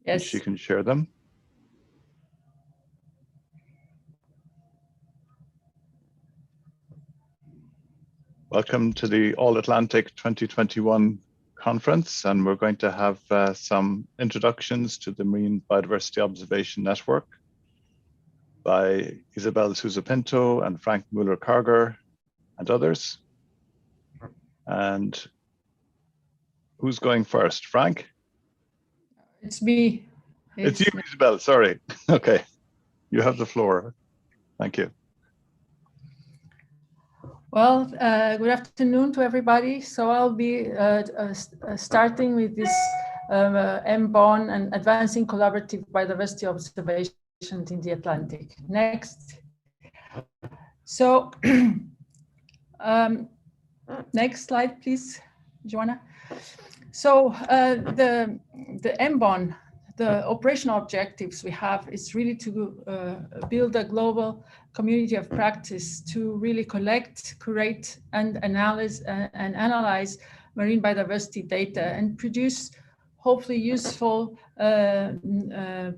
Yes. She can share them. Welcome to the All Atlantic 2021 conference, and we're going to have some introductions to the Marine Biodiversity Observation Network by Isabel Sousa Pinto and Frank Mueller-Karger and others. And who's going first? Frank? It's me. It's you, Isabel, sorry. Okay, you have the floor. Thank you. Well, good afternoon to everybody. So I'll be starting with this MBON and Advancing Collaborative Biodiversity Observations in the Atlantic. Next. So next slide, please, Joanna. So the MBON, the operational objectives we have is really to build a global community of practice to really collect, curate, and analyze marine biodiversity data and produce hopefully useful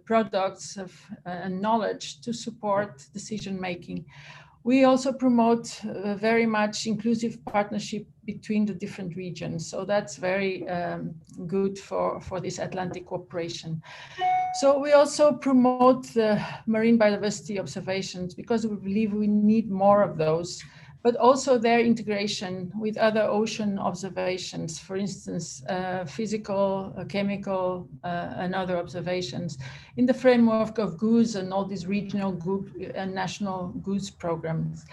products and knowledge to support decision making. We also promote very much inclusive partnership between the different regions. So that's very good for this Atlantic cooperation. So we also promote the marine biodiversity observations because we believe we need more of those, but also their integration with other ocean observations, for instance, physical, chemical, and other observations in the framework of GOOS and all these regional group and national GOOS programs.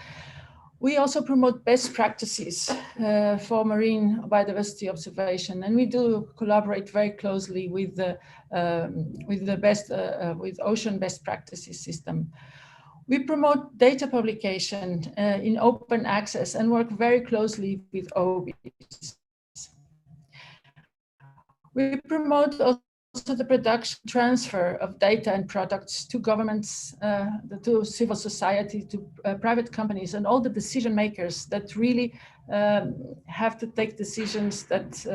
We also promote best practices for marine biodiversity observation, and we do collaborate very closely with the Ocean Best Practices System. We promote data publication in open access and work very closely with OBIs. We promote also the production transfer of data and products to governments, to civil society, to private companies, and all the decision makers that really have to take decisions that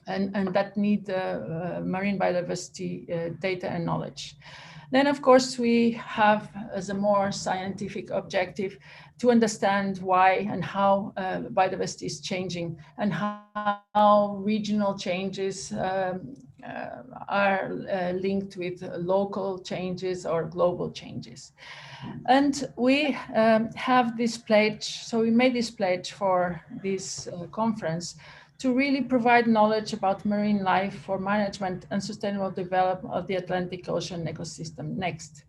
and that need marine biodiversity data and knowledge. Then, of course, we have as a more scientific objective to understand why and how biodiversity is changing and how regional changes are linked with local changes or global changes. And we have this pledge, so we made this pledge for this conference to really provide knowledge about marine life for management and sustainable development of the Atlantic Ocean ecosystem. Next.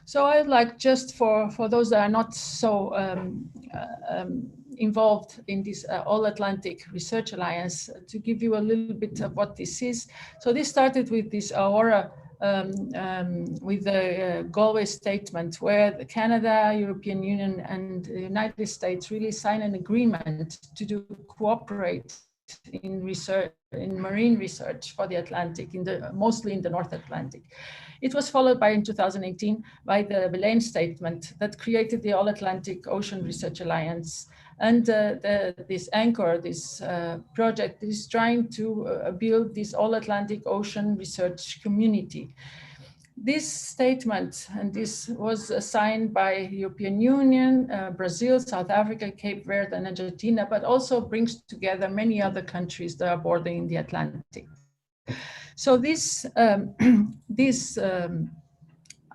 So I'd like just for those that are not so involved in this All Atlantic Research Alliance to give you a little bit of what this is. So this started with this Aurora with the Galway Statement, where Canada, European Union, and the United States really signed an agreement to cooperate in research, in marine research for the Atlantic, mostly in the North Atlantic. It was followed by, in 2018, by the Belaine Statement that created the All Atlantic Ocean Research Alliance. And this anchor, this project is trying to build this All Atlantic Ocean Research Community. This statement, and this was signed by European Union, Brazil, South Africa, Cape Verde, and Argentina, but also brings together many other countries that are bordering the Atlantic. So this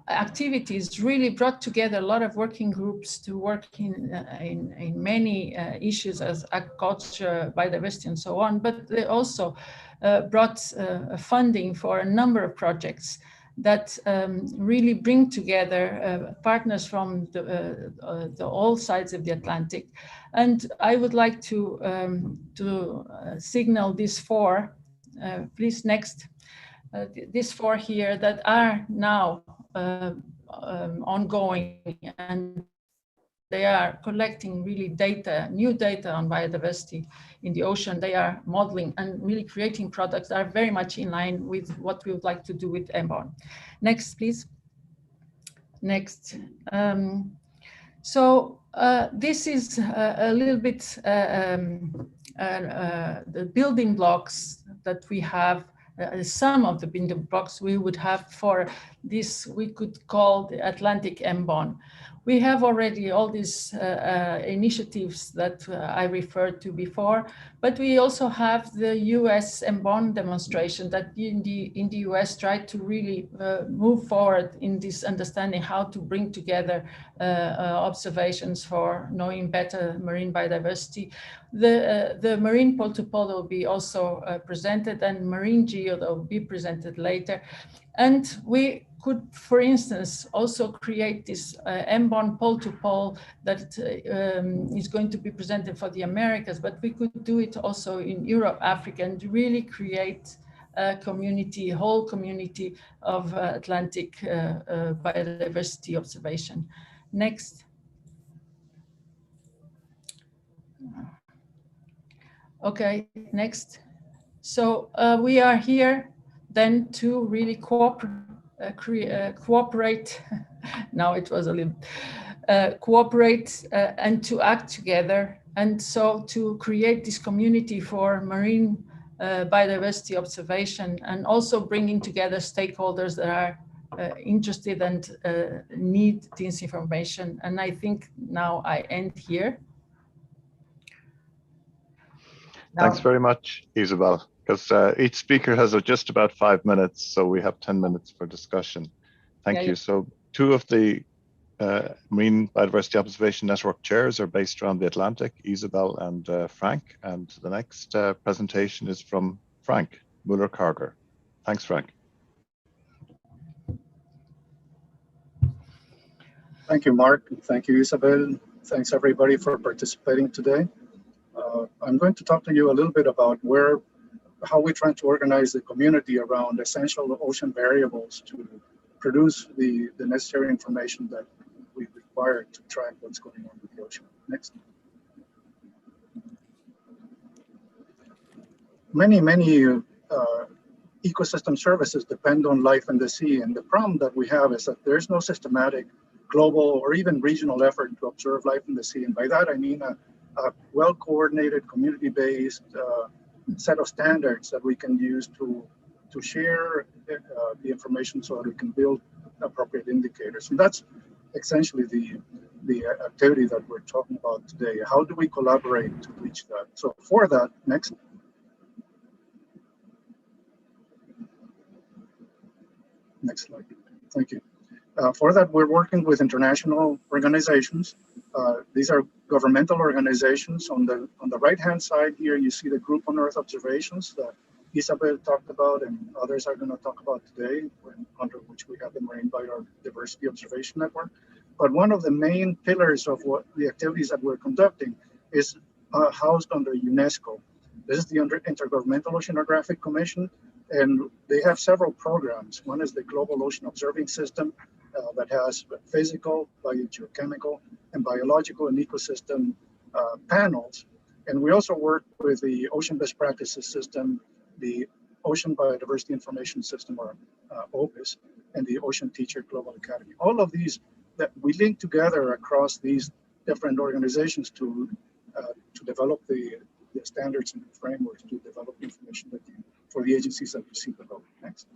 activities really brought together a lot of working groups to work in many issues as agriculture, biodiversity, and so on, but they also brought funding for a number of projects that really bring together partners from all sides of the Atlantic. And I would like to signal these four, please next, these four here that are now ongoing, and they are collecting really data, new data on biodiversity in the ocean. They are modeling and really creating products that are very much in line with what we would like to do with MBON. Next, please. Next. This is a little bit the building blocks that we have some of the building blocks we would have for this we could call the Atlantic MBON. We have already all these initiatives that I referred to before, but we also have the US MBON demonstration that in the US tried to really move forward in this understanding how to bring together observations for knowing better marine biodiversity. The marine pole-to-pole will be also presented, and marine geo will be presented later. And we could, for instance, also create this MBON pole-to-pole that is going to be presented for the Americas, but we could do it also in Europe, Africa, and really create a community, whole community of Atlantic biodiversity observation. Next. Okay, next. So we are here then to really cooperate. Now it was a little cooperate and to act together, and so to create this community for marine biodiversity observation, and also bringing together stakeholders that are interested and need this information. And I think now I end here. Thanks very much, Isabel, because each speaker has just about 5 minutes, so we have 10 minutes for discussion. Thank you. So two of the Marine Biodiversity Observation Network chairs are based around the Atlantic, Isabel and Frank, and the next presentation is from Frank Muller-Carger. Thanks, Frank. Thank you, Mark. Thank you, Isabel. Thanks, everybody, for participating today. I'm going to talk to you a little bit about how we're trying to organize the community around essential ocean variables to produce the necessary information that we require to track what's going on with the ocean. Next. Many ecosystem services depend on life in the sea, and the problem that we have is that there's no systematic global or even regional effort to observe life in the sea. And by that I mean a well-coordinated, community-based set of standards that we can use to share the information so that we can build appropriate indicators. And that's essentially the activity that we're talking about today. How do we collaborate to reach that? So for that, next. Next slide. Thank you. For that, we're working with international organizations. These are governmental organizations. On the right-hand side here, you see the Group on Earth Observations that Isabel talked about and others are going to talk about today, under which we have the Marine Biodiversity Observation Network. But one of the main pillars of what the activities that we're conducting is housed under UNESCO. This is the Intergovernmental Oceanographic Commission, and they have several programs. One is the Global Ocean Observing System that has physical, biogeochemical, and biological and ecosystem panels. And we also work with the Ocean Best Practices System, the Ocean Biodiversity Information System, or OBIS, and the Ocean Teacher Global Academy. All of these that we link together across these different organizations to develop the standards and frameworks to develop information for the agencies that you see below. Next.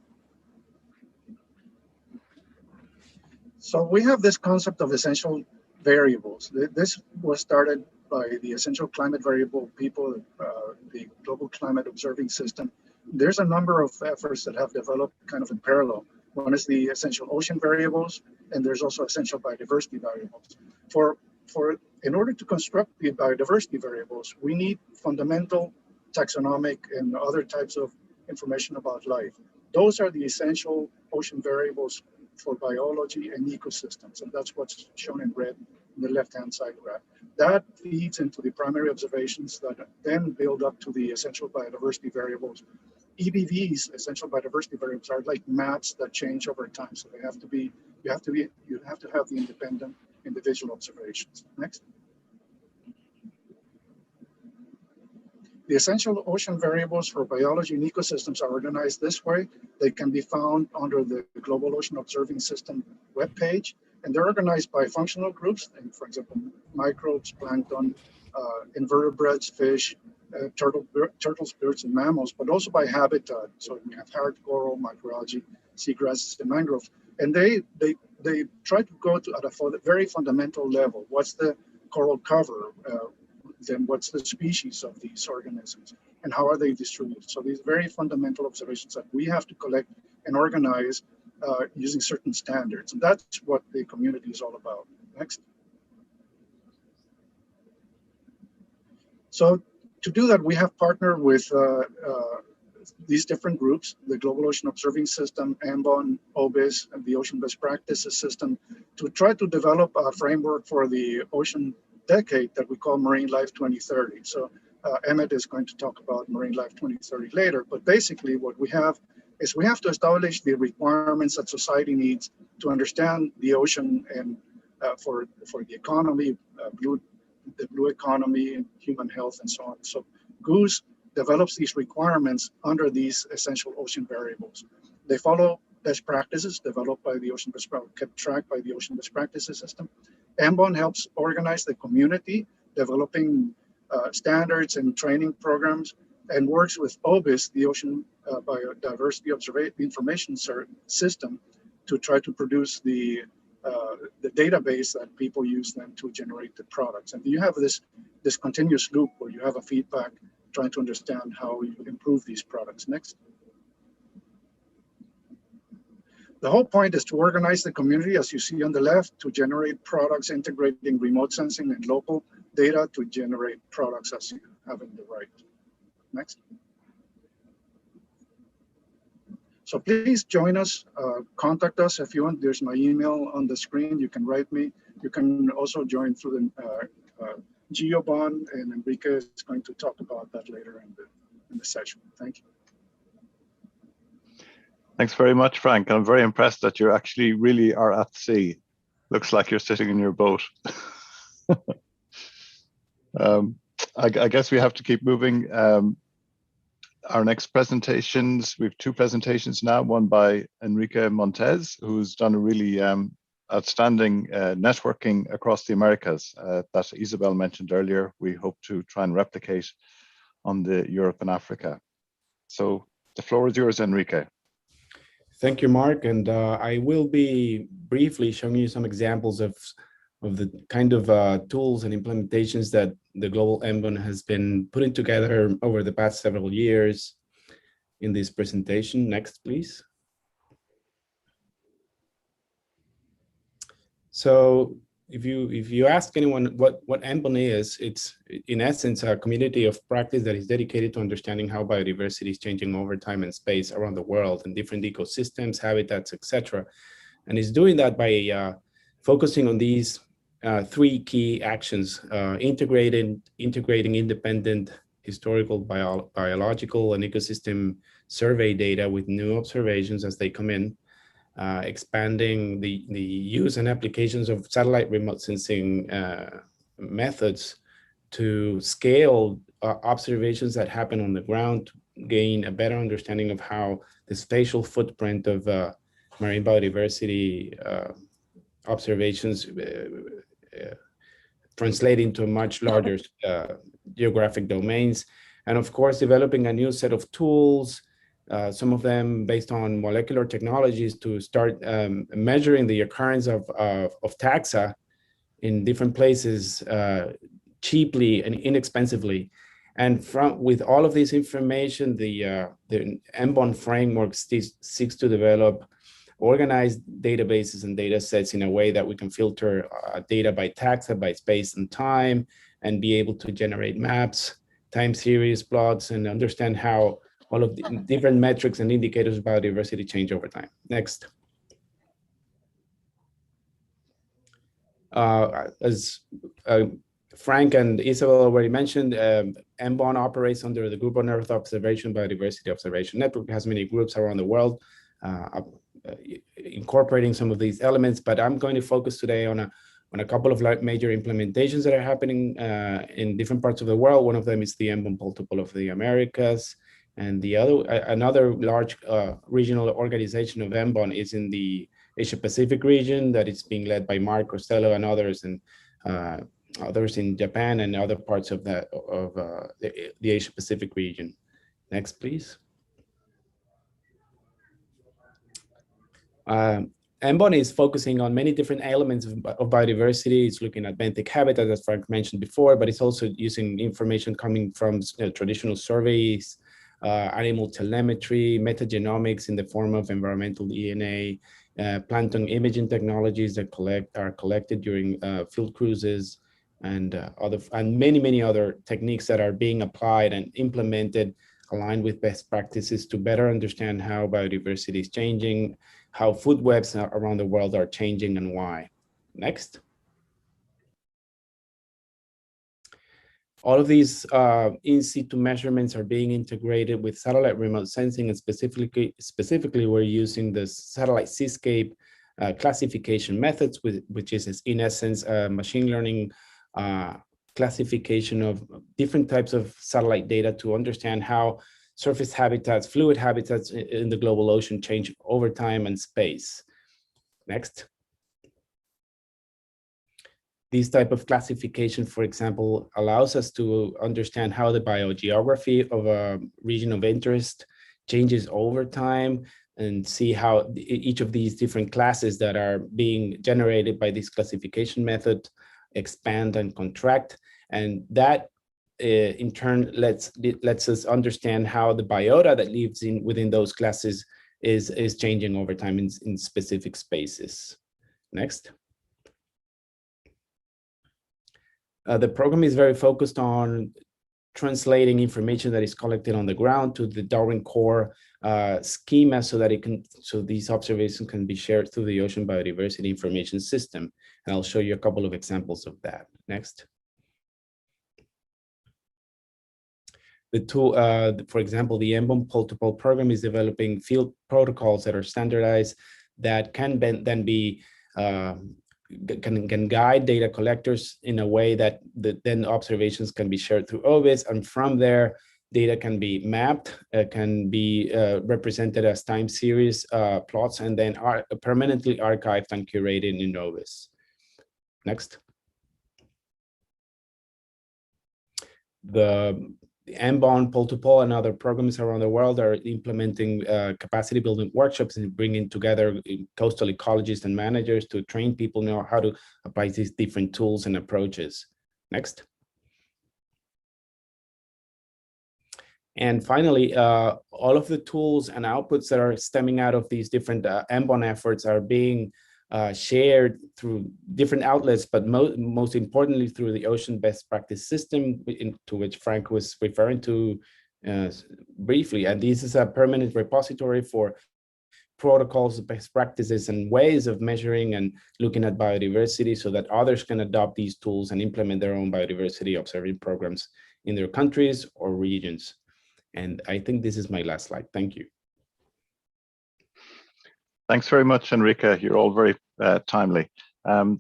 So we have this concept of essential variables. This was started by the Essential Climate Variable people, the Global Climate Observing System. There's a number of efforts that have developed kind of in parallel. One is the essential ocean variables, and there's also essential biodiversity variables. In order to construct the biodiversity variables, we need fundamental taxonomic and other types of information about life. Those are the essential ocean variables for biology and ecosystems, and that's what's shown in red in the left-hand side graph. That feeds into the primary observations that then build up to the essential biodiversity variables. EBVs, essential biodiversity variables, are like maps that change over time, so they have to be. You have to have the independent individual observations. Next. The essential ocean variables for biology and ecosystems are organized this way. They can be found under the Global Ocean Observing System webpage, and they're organized by functional groups, and for example, microbes, plankton, invertebrates, fish, turtles, birds, and mammals, but also by habitat. So we have hard coral, microalgae, seagrasses, and mangrove. And they try to go to at a very fundamental level. What's the coral cover? Then what's the species of these organisms? And how are they distributed? So these very fundamental observations that we have to collect and organize using certain standards. And that's what the community is all about. Next. So to do that, we have partnered with these different groups, the Global Ocean Observing System, MBON, OBIS, and the Ocean Best Practices System, to try to develop a framework for the ocean decade that we call Marine Life 2030. So Emmett is going to talk about Marine Life 2030 later, but basically what we have is we have to establish the requirements that society needs to understand the ocean and for the economy, the blue economy, and human health, and so on. So GOOS develops these requirements under these essential ocean variables. They follow best practices developed by the Ocean Best Practices, kept tracked by the Ocean Best Practices System. MBON helps organize the community, developing standards and training programs, and works with OBIS, the Ocean Biodiversity Information System, to try to produce the database that people use then to generate the products. And you have this continuous loop where you have a feedback trying to understand how you improve these products. Next. The whole point is to organize the community, as you see on the left, to generate products integrating remote sensing and local data to generate products as you have in the right. Next. So please join us, contact us if you want. There's my email on the screen. You can write me. You can also join through the GeoBond, and Enrique is going to talk about that later in the session. Thank you. Thanks very much, Frank. I'm very impressed that you actually really are at sea. Looks like you're sitting in your boat. I guess we have to keep moving. Our next presentations, we have two presentations now, one by Enrique Montez, who's done a really outstanding networking across the Americas that Isabel mentioned earlier. We hope to try and replicate on the Europe and Africa. So the floor is yours, Enrique. Thank you, Mark. And I will be briefly showing you some examples of the kind of tools and implementations that the global MBON has been putting together over the past several years in this presentation. Next, please. So if you ask anyone what MBON is, it's in essence a community of practice that is dedicated to understanding how biodiversity is changing over time and space around the world and different ecosystems, habitats, etc. And it's doing that by focusing on these three key actions: integrating independent historical, biological, and ecosystem survey data with new observations as they come in, expanding the use and applications of satellite remote sensing methods to scale observations that happen on the ground, gain a better understanding of how the spatial footprint of marine biodiversity observations translate into much larger geographic domains. And of course, developing a new set of tools, some of them based on molecular technologies, to start measuring the occurrence of taxa in different places cheaply and inexpensively. And with all of this information, the MBON framework seeks to develop organized databases and data sets in a way that we can filter data by taxa, by space and time, and be able to generate maps, time series plots, and understand how all of the different metrics and indicators of biodiversity change over time. Next. As Frank and Isabel already mentioned, MBON operates under the Group on Earth Observation Biodiversity Observation Network. It has many groups around the world incorporating some of these elements, but I'm going to focus today on a couple of major implementations that are happening in different parts of the world. One of them is the MBON Multiple of the Americas, and another large regional organization of MBON is in the Asia Pacific region that is being led by Mark Costello and others, and others in Japan and other parts of the Asia Pacific region. Next, please. MBON is focusing on many different elements of biodiversity. It's looking at benthic habitat, as Frank mentioned before, but it's also using information coming from traditional surveys, animal telemetry, metagenomics in the form of environmental DNA, plankton imaging technologies that are collected during field cruises, and many other techniques that are being applied and implemented, aligned with best practices to better understand how biodiversity is changing, how food webs around the world are changing, and why. Next. All of these in situ measurements are being integrated with satellite remote sensing, and specifically we're using the satellite seascape classification methods, which is in essence machine learning classification of different types of satellite data to understand how surface habitats, fluid habitats in the global ocean change over time and space. Next. This type of classification, for example, allows us to understand how the biogeography of a region of interest changes over time and see how each of these different classes that are being generated by this classification method expand and contract. And that in turn lets us understand how the biota that lives within those classes is changing over time in specific spaces. Next. The program is very focused on translating information that is collected on the ground to the Darwin Core schema so that these observations can be shared through the Ocean Biodiversity Information System. And I'll show you a couple of examples of that. Next. The tool, for example, the MBON Pole-to-Pole program is developing field protocols that are standardized that can then be can guide data collectors in a way that then observations can be shared through OBIS, and from there, data can be mapped, can be represented as time series plots, and then are permanently archived and curated in OBIS. Next. The MBON Pole-to-Pole and other programs around the world are implementing capacity building workshops and bringing together coastal ecologists and managers to train people know how to apply these different tools and approaches. Next. And finally, all of the tools and outputs that are stemming out of these different MBON efforts are being shared through different outlets, but most importantly through the Ocean Best Practice System, to which Frank was referring to briefly. And this is a permanent repository for protocols, best practices, and ways of measuring and looking at biodiversity so that others can adopt these tools and implement their own biodiversity observing programs in their countries or regions. And I think this is my last slide. Thank you. Thanks very much, Enrique. You're all very timely.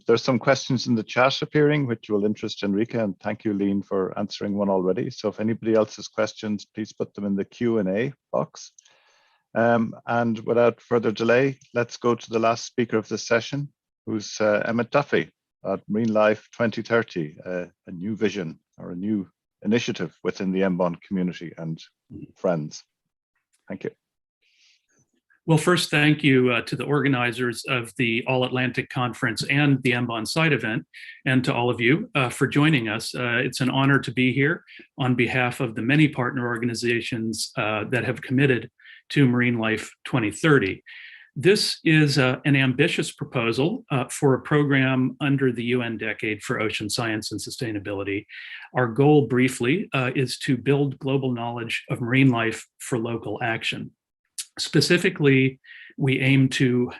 There's some questions in the chat appearing, which will interest Enrique, and thank you, Lean, for answering one already. So if anybody else has questions, please put them in the Q&A box. And without further delay, let's go to the last speaker of this session, who's Emmett Duffy at Marine Life 2030, a new vision or a new initiative within the MBON community and friends. Thank you. Well, first, thank you to the organizers of the All Atlantic Conference and the MBON side event, and to all of you for joining us. It's an honor to be here on behalf of the many partner organizations that have committed to Marine Life 2030. This is an ambitious proposal for a program under the UN Decade for Ocean Science and Sustainability. Our goal, briefly, is to build global knowledge of marine life for local action. Specifically, we aim to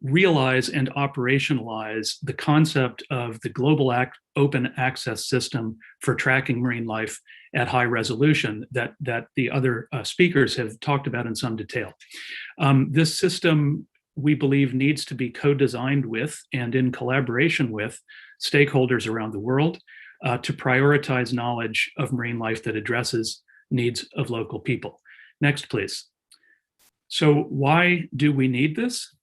realize and operationalize the concept of the global open access system for tracking marine life at high resolution that the other speakers have talked about in some detail. This system, we believe, needs to be co-designed with and in collaboration with stakeholders around the world to prioritize knowledge of marine life that addresses needs of local people. Next, please. So why do we need this?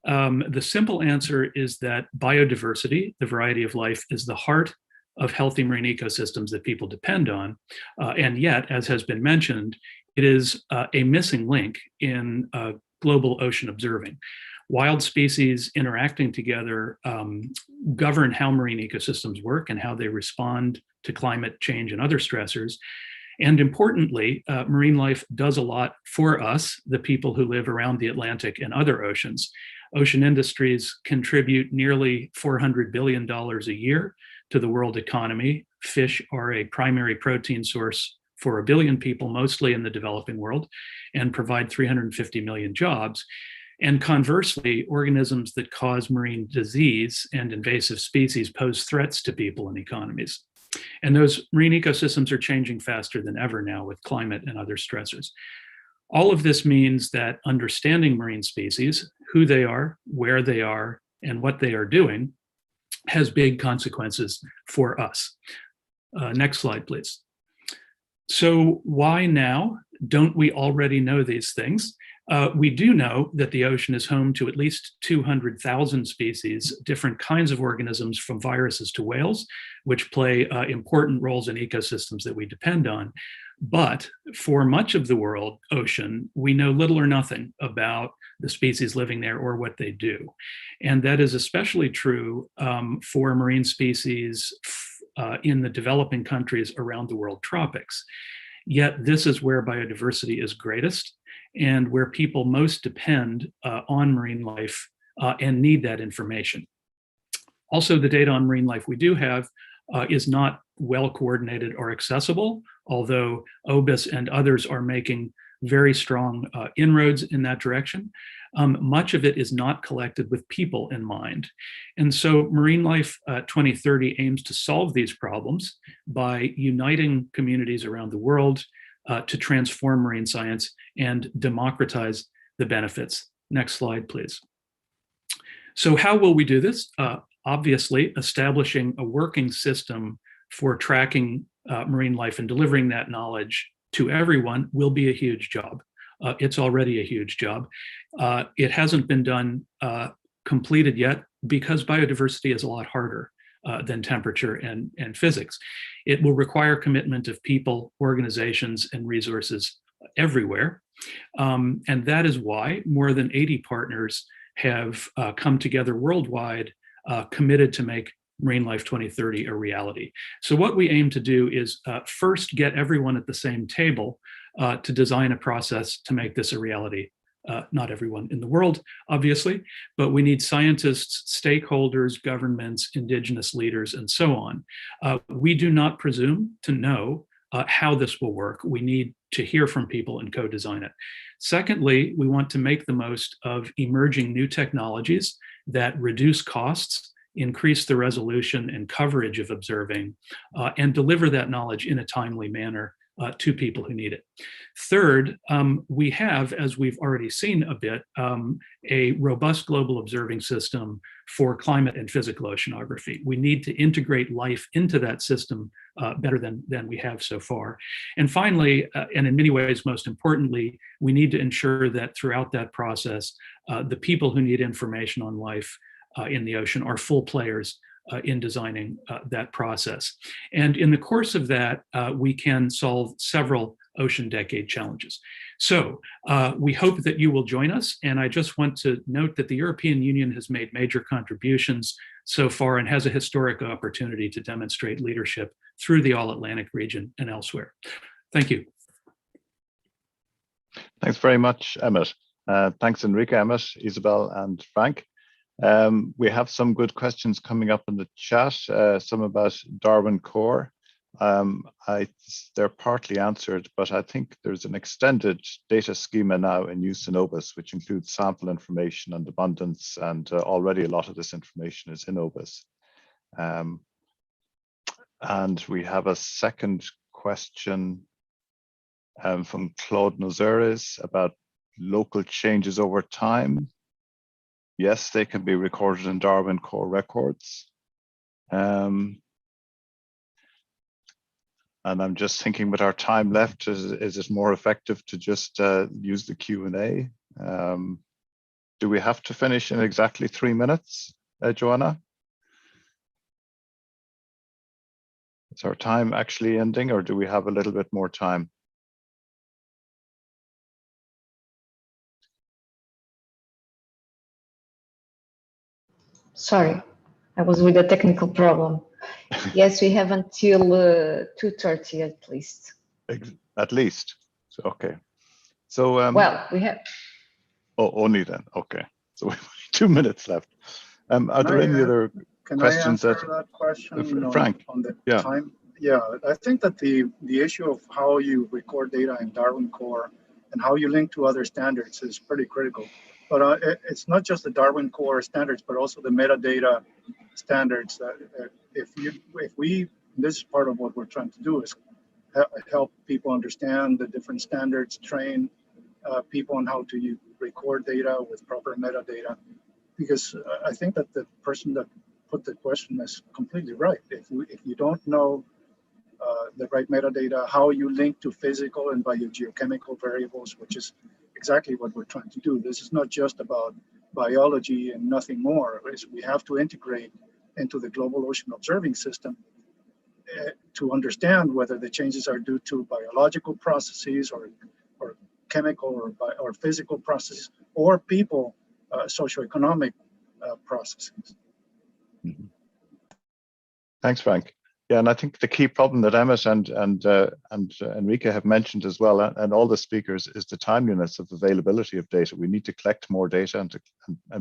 The simple answer is that biodiversity, the variety of life, is the heart of healthy marine ecosystems that people depend on. And yet, as has been mentioned, it is a missing link in global ocean observing. Wild species interacting together govern how marine ecosystems work and how they respond to climate change and other stressors. And importantly, marine life does a lot for us, the people who live around the Atlantic and other oceans. Ocean industries contribute nearly $400 billion a year to the world economy. Fish are a primary protein source for 1 billion people, mostly in the developing world, and provide 350 million jobs. And conversely, organisms that cause marine disease and invasive species pose threats to people and economies. And those marine ecosystems are changing faster than ever now with climate and other stressors. All of this means that understanding marine species, who they are, where they are, and what they are doing, has big consequences for us. Next slide, please. So why now? Don't we already know these things? We do know that the ocean is home to at least 200,000 species, different kinds of organisms from viruses to whales, which play important roles in ecosystems that we depend on. But for much of the world ocean, we know little or nothing about the species living there or what they do. And that is especially true for marine species in the developing countries around the world tropics. Yet this is where biodiversity is greatest and where people most depend on marine life and need that information. Also, the data on marine life we do have is not well coordinated or accessible, although OBIS and others are making very strong inroads in that direction. Much of it is not collected with people in mind. And so Marine Life 2030 aims to solve these problems by uniting communities around the world to transform marine science and democratize the benefits. Next slide, please. So how will we do this? Obviously, establishing a working system for tracking marine life and delivering that knowledge to everyone will be a huge job. It's already a huge job. It hasn't been done completed yet because biodiversity is a lot harder than temperature and physics. It will require commitment of people, organizations, and resources everywhere. And that is why more than 80 partners have come together worldwide, committed to make Marine Life 2030 a reality. So what we aim to do is first get everyone at the same table to design a process to make this a reality. Not everyone in the world, obviously, but we need scientists, stakeholders, governments, indigenous leaders, and so on. We do not presume to know how this will work. We need to hear from people and co-design it. Secondly, we want to make the most of emerging new technologies that reduce costs, increase the resolution and coverage of observing, and deliver that knowledge in a timely manner to people who need it. Third, we have, as we've already seen a bit, a robust global observing system for climate and physical oceanography. We need to integrate life into that system better than we have so far. And finally, and in many ways, most importantly, we need to ensure that throughout that process, the people who need information on life in the ocean are full players in designing that process. And in the course of that, we can solve several ocean decade challenges. So we hope that you will join us. And I just want to note that the European Union has made major contributions so far and has a historic opportunity to demonstrate leadership through the All-Atlantic region and elsewhere. Thank you. Thanks very much, Emmett. Thanks, Enrique, Emmett, Isabel, and Frank. We have some good questions coming up in the chat, some about Darwin Core. They're partly answered, but I think there's an extended data schema now in use in OBIS, which includes sample information and abundance, and already a lot of this information is in OBIS. And we have a second question from Claude Nozeres about local changes over time. Yes, they can be recorded in Darwin Core records. And I'm just thinking with our time left, is it more effective to just use the Q&A? Do we have to finish in exactly 3 minutes, Joanna? Is our time actually ending, or do we have a little bit more time? Sorry, I was with a technical problem. Yes, we have until 2:30 at least. At least. So, okay. So well, we have. Oh, only then. Okay. So we have 2 minutes left. Are there any other questions? Can I answer that question, Frank? On the time? Yeah, I think that the issue of how you record data in Darwin Core and how you link to other standards is pretty critical. But it's not just the Darwin Core standards, but also the metadata standards. This is part of what we're trying to do, is help people understand the different standards, train people on how to record data with proper metadata. Because I think that the person that put the question is completely right. If you don't know the right metadata, how you link to physical and biogeochemical variables, which is exactly what we're trying to do. This is not just about biology and nothing more. We have to integrate into the global ocean observing system to understand whether the changes are due to biological processes or chemical or physical processes, or people, socioeconomic processes. Mm-hmm. Thanks, Frank. Yeah, and I think the key problem that Emmett and Enrique have mentioned as well, and all the speakers, is the timeliness of availability of data. We need to collect more data and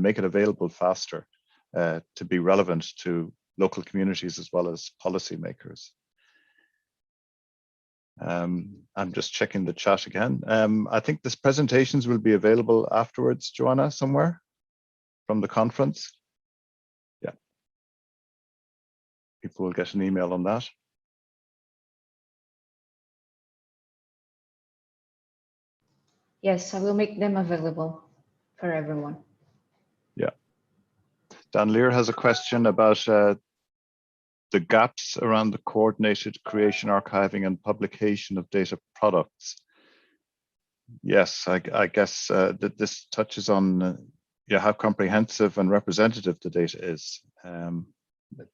make it available faster to be relevant to local communities as well as policymakers. I'm just checking the chat again. I think this presentations will be available afterwards, Joanna, somewhere from the conference. Yeah. People will get an email on that. Yes, I will make them available for everyone. Yeah. Dan Lear has a question about the gaps around the coordinated creation, archiving, and publication of data products. Yes, I guess that this touches on how comprehensive and representative the data is.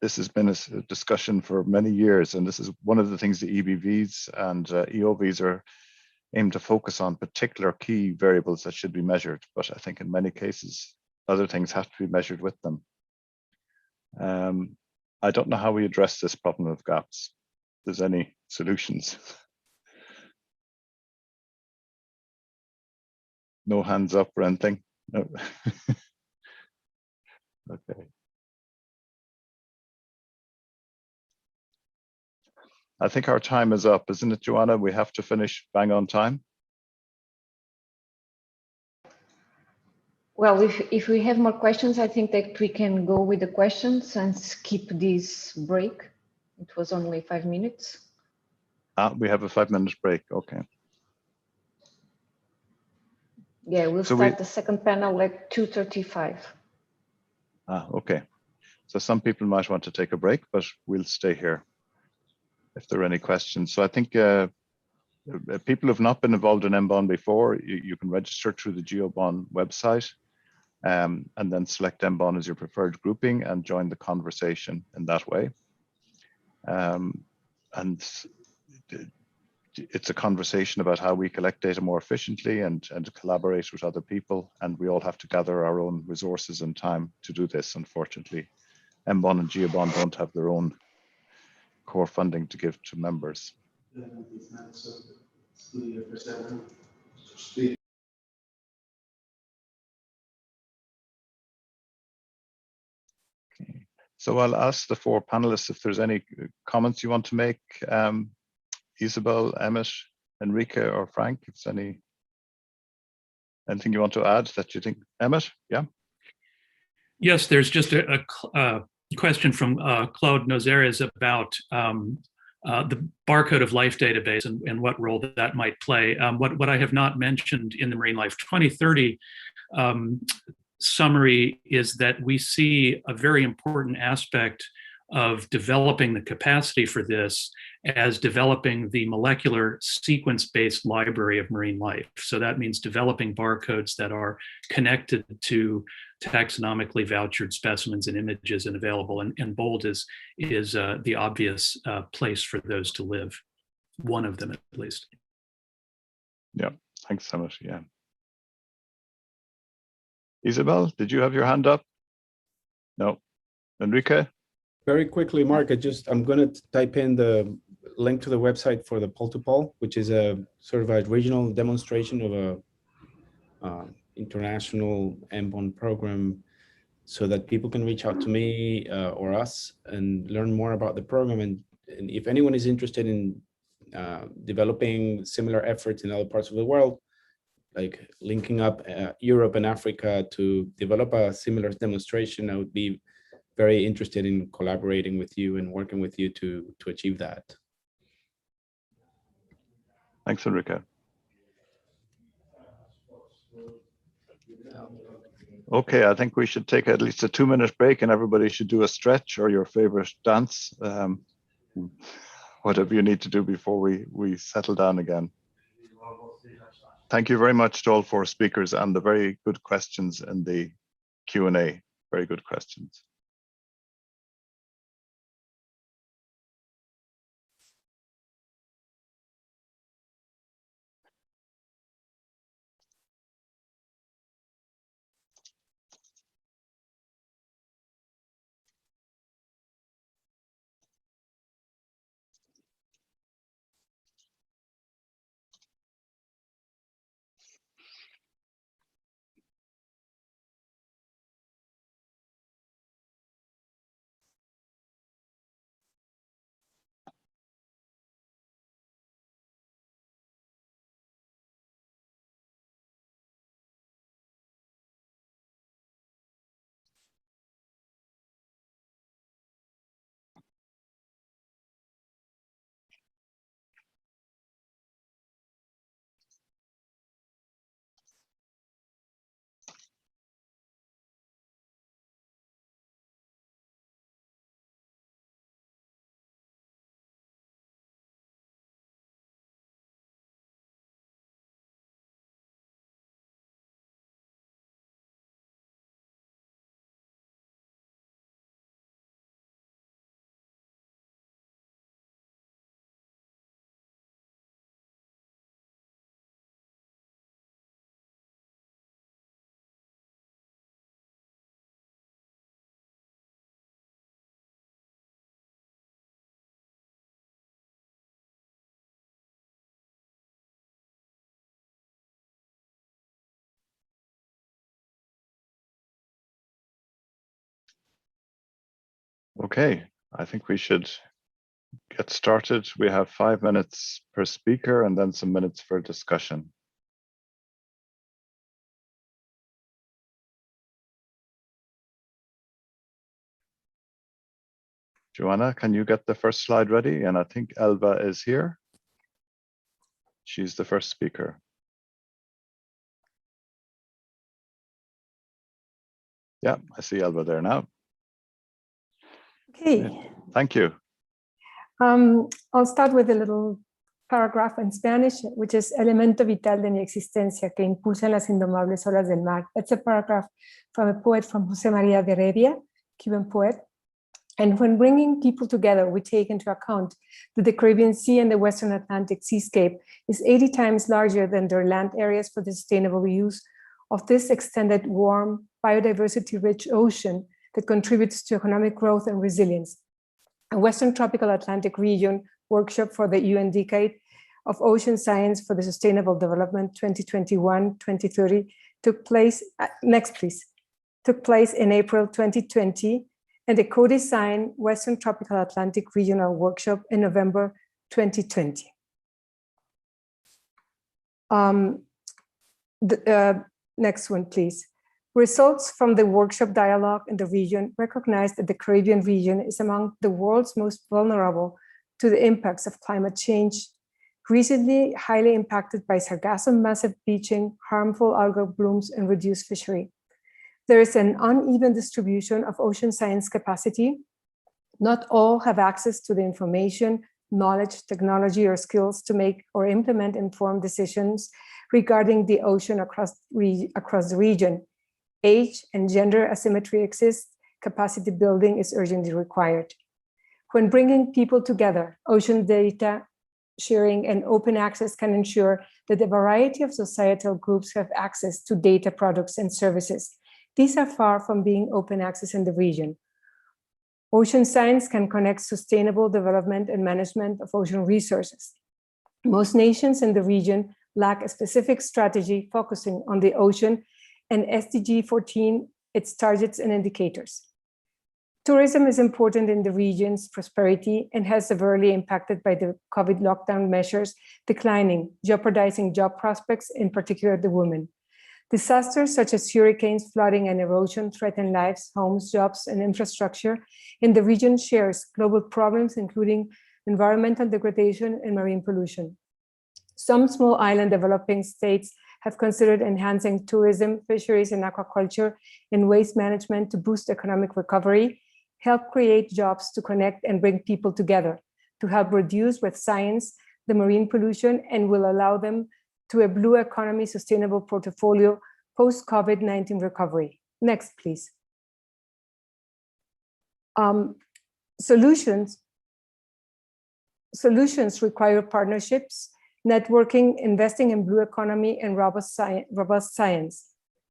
This has been a discussion for many years, and this is one of the things the EBVs and EOVs are aimed to focus on, particular key variables that should be measured. But I think in many cases, other things have to be measured with them. I don't know how we address this problem of gaps. If there's any solutions. No hands up or anything. No. Okay. I think our time is up, isn't it, Joanna? We have to finish bang on time. Well, if we have more questions, I think that we can go with the questions and skip this break. It was only 5 minutes. We have a 5-minute break. Okay. Yeah, we'll start the second panel at 2:35. Okay. So some people might want to take a break, but we'll stay here if there are any questions. So I think people who have not been involved in MBON before, you can register through the GeoBON website and then select MBON as your preferred grouping and join the conversation in that way. And it's a conversation about how we collect data more efficiently and collaborate with other people. And we all have to gather our own resources and time to do this. Unfortunately, MBON and GeoBON don't have their own core funding to give to members. Okay. So I'll ask the 4 panelists if there's any comments you want to make. Isabel, Emmett, Enrique, or Frank, if there's anything you want to add that you think, Emmett, yeah? Yes, there's just a question from Claude Nozares about the Barcode of Life database and what role that might play. What I have not mentioned in the Marine Life 2030 summary is that we see a very important aspect of developing the capacity for this as developing the molecular sequence-based library of marine life. So that means developing barcodes that are connected to taxonomically vouchered specimens and images and available. And BOLD is the obvious place for those to live, one of them at least. Yeah, thanks so much. Yeah. Isabel, did you have your hand up? No. Enrique? Very quickly, Mark, I'm going to type in the link to the website for the Pole-to-Pole, which is a sort of a regional demonstration of a international MBON program, so that people can reach out to me or us and learn more about the program. And if anyone is interested in developing similar efforts in other parts of the world, like linking up Europe and Africa to develop a similar demonstration, I would be very interested in collaborating with you and working with you to achieve that. Thanks, Enrique. Okay, I think we should take at least a 2-minute break, and everybody should do a stretch or your favorite dance, whatever you need to do before we settle down again. Thank you very much to all 4 speakers and the very good questions in the Q&A. Very good questions. Okay, I think we should get started. We have 5 minutes per speaker and then some minutes for discussion. Joanna, can you get the first slide ready? And I think Elva is here. She's the first speaker. Yeah, I see Elva there now. Okay. Thank you. I'll start with a little paragraph in Spanish, which is elemento vital de mi existencia que impulsan las indomables olas del mar. That's a paragraph from a poet from José María de Heredia, Cuban poet. And when bringing people together, we take into account that the Caribbean Sea and the Western Atlantic seascape is 80 times larger than their land areas for the sustainable use of this extended, warm, biodiversity-rich ocean that contributes to economic growth and resilience. A Western Tropical Atlantic Region workshop for the UN Decade of Ocean Science for the Sustainable Development 2021-2030 took place, took place in April 2020, and the co-design Western Tropical Atlantic Regional Workshop in November 2020. Next one, please. Results from the workshop dialogue in the region recognize that the Caribbean region is among the world's most vulnerable to the impacts of climate change, recently highly impacted by sargassum massive bleaching, harmful algal blooms, and reduced fishery. There is an uneven distribution of ocean science capacity Not all have access to the information, knowledge, technology, or skills to make or implement informed decisions regarding the ocean across the region. Age and gender asymmetry exist. Capacity building is urgently required. When bringing people together, ocean data sharing and open access can ensure that a variety of societal groups have access to data, products, and services. These are far from being open access in the region. Ocean science can connect sustainable development and management of ocean resources. Most nations in the region lack a specific strategy focusing on the ocean and SDG 14, its targets and indicators. Tourism is important in the region's prosperity and has severely impacted by the COVID lockdown measures declining, jeopardizing job prospects, in particular the women. Disasters such as hurricanes, flooding, and erosion threaten lives, homes, jobs, and infrastructure in the region shares global problems, including environmental degradation and marine pollution. Some small island developing states have considered enhancing tourism, fisheries, and aquaculture and waste management to boost economic recovery, help create jobs to connect and bring people together, to help reduce with science the marine pollution, and will allow them to a blue economy sustainable portfolio post-COVID-19 recovery. Next, please. Solutions require partnerships, networking, investing in blue economy, and robust science.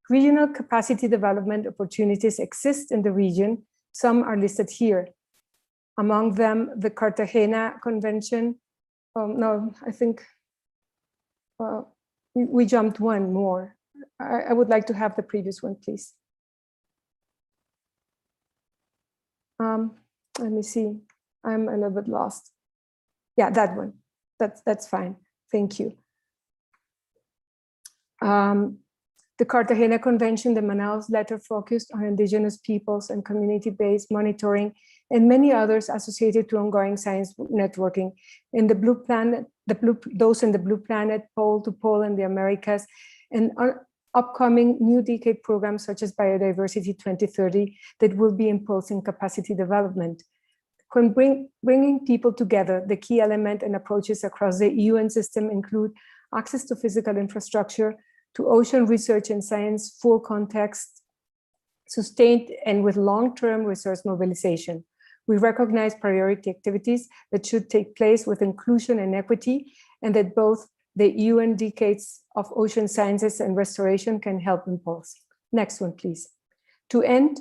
Regional capacity development opportunities exist in the region. Some are listed here. Among them, the Cartagena Convention. No, I think we jumped one more. I would like to have the previous one, please. Let me see. I'm a little bit lost. Yeah, that one. That's fine. Thank you. The Cartagena Convention, the Manaus letter focused on indigenous peoples and community-based monitoring, and many others associated to ongoing science networking. In the Blue Planet, those in the Blue Planet, Pole to Pole in the Americas, and upcoming new decade programs such as Biodiversity 2030 that will be impulsing capacity development. When bringing people together, the key element and approaches across the UN system include access to physical infrastructure, to ocean research and science, full context, sustained and with long-term resource mobilization. We recognize priority activities that should take place with inclusion and equity, and that both the UN decades of ocean sciences and restoration can help impulse. Next one, please. To end,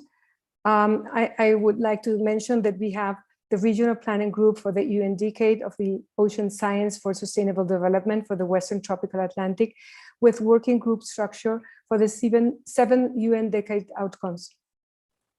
I would like to mention that we have the Regional Planning Group for the UN Decade of the Ocean Science for Sustainable Development for the Western Tropical Atlantic, with working group structure for the seven UN Decade outcomes.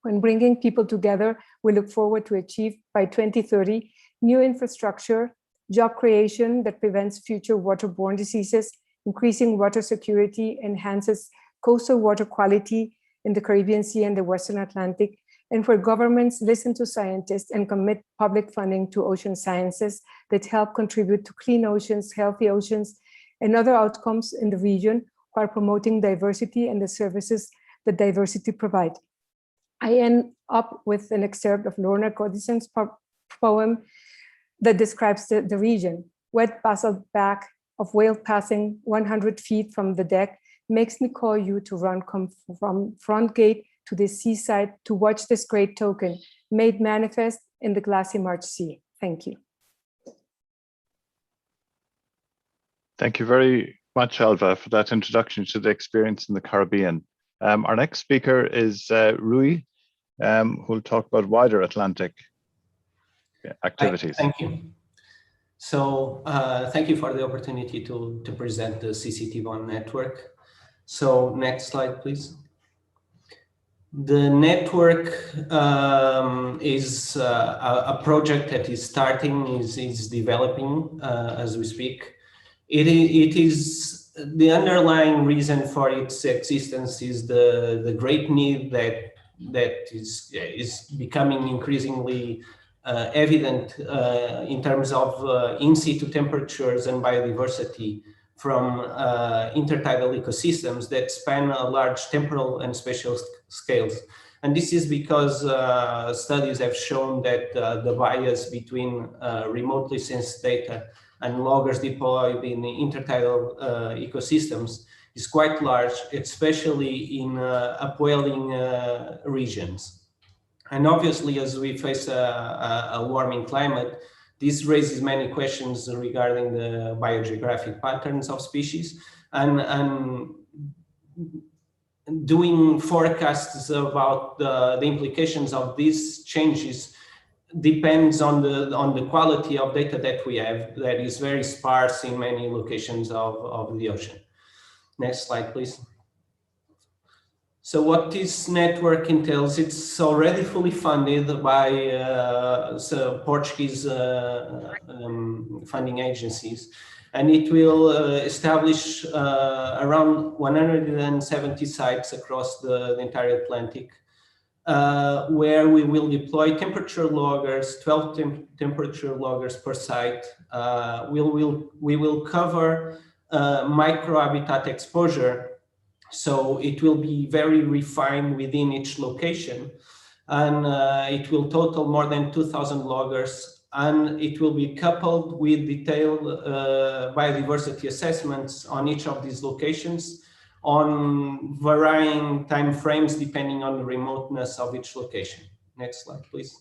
When bringing people together, we look forward to achieve by 2030 new infrastructure, job creation that prevents future waterborne diseases, increasing water security, enhances coastal water quality in the Caribbean Sea and the Western Atlantic, and where governments listen to scientists and commit public funding to ocean sciences that help contribute to clean oceans, healthy oceans, and other outcomes in the region, while promoting diversity and the services that diversity provide. I end up with an excerpt of Lorna Godison's poem that describes the region. Wet basalt back of whale passing 100 feet from the deck makes me call you to run from front gate to the seaside to watch this great token made manifest in the glassy March sea. Thank you. Thank you very much, Alva, for that introduction to the experience in the Caribbean. Our next speaker is Rui, who will talk about wider Atlantic activities. Thank you. So thank you for the opportunity to present the CCT1 network. So next slide, please. The network is a project that is starting, is developing as we speak. It is the underlying reason for its existence is the great need that is becoming increasingly evident in terms of in situ temperatures and biodiversity from intertidal ecosystems that span a large temporal and spatial scales. And this is because studies have shown that the bias between remotely sensed data and loggers deployed in intertidal ecosystems is quite large, especially in upwelling regions. And obviously, as we face a warming climate, this raises many questions regarding the biogeographic patterns of species, and doing forecasts about the implications of these changes depends on the quality of data that we have, that is very sparse in many locations of the ocean. Next slide, please. So what this network entails, it's already fully funded by Portuguese funding agencies, and it will establish around 170 sites across the entire Atlantic, where we will deploy temperature loggers, 12 temperature loggers per site. We will cover microhabitat exposure, so it will be very refined within each location, and it will total more than 2,000 loggers, and it will be coupled with detailed biodiversity assessments on each of these locations on varying time frames depending on the remoteness of each location. Next slide, please.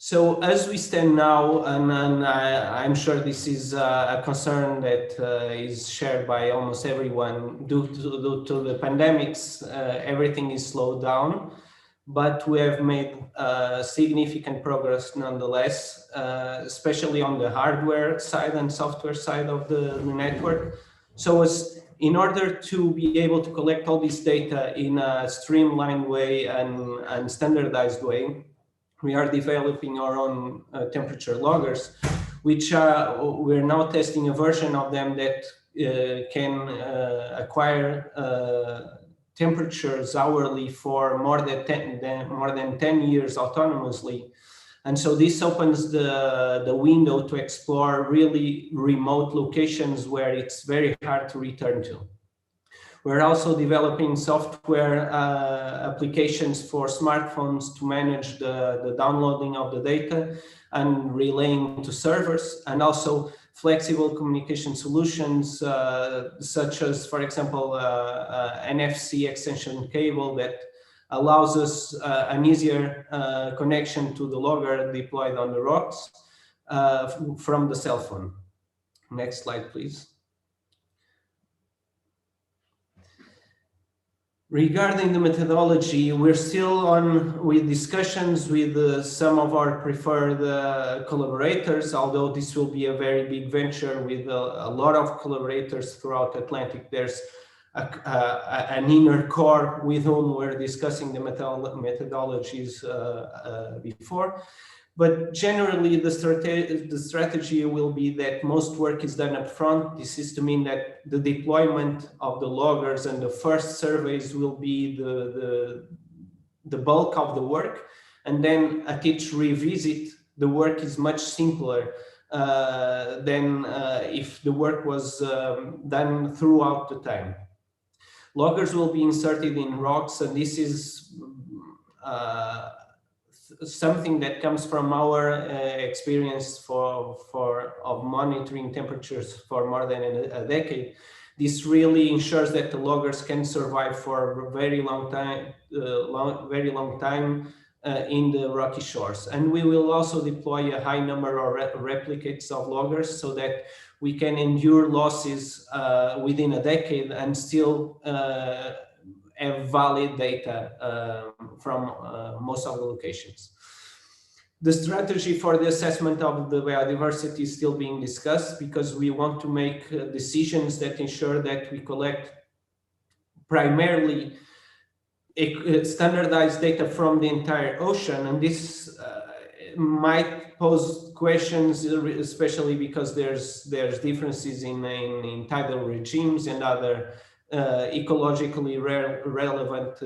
So as we stand now, and I'm sure this is a concern that is shared by almost everyone, due to the pandemics, everything is slowed down, but we have made significant progress nonetheless, especially on the hardware side and software side of the network. So in order to be able to collect all this data in a streamlined way and standardized way, we are developing our own temperature loggers, which we're now testing a version of them that can acquire temperatures hourly for more than 10 years autonomously. And so this opens the window to explore really remote locations where it's very hard to return to. We're also developing software applications for smartphones to manage the downloading of the data and relaying to servers, and also flexible communication solutions such as, for example, NFC extension cable that allows us an easier connection to the logger deployed on the rocks from the cell phone. Next slide, please. Regarding the methodology, we're still on with discussions with some of our preferred collaborators, although this will be a very big venture with a lot of collaborators throughout the Atlantic. There's an inner core with whom we're discussing the methodologies before. But generally, the strategy will be that most work is done up front. This is to mean that the deployment of the loggers and the first surveys will be the bulk of the work. And then at each revisit, the work is much simpler than if the work was done throughout the time. Loggers will be inserted in rocks, and this is something that comes from our experience of monitoring temperatures for more than a decade. This really ensures that the loggers can survive for a very long time, in the rocky shores. And we will also deploy a high number of replicates of loggers so that we can endure losses within a decade and still have valid data from most of the locations. The strategy for the assessment of the biodiversity is still being discussed, because we want to make decisions that ensure that we collect primarily standardized data from the entire ocean. And this might pose questions, especially because there's differences in tidal regimes and other ecologically relevant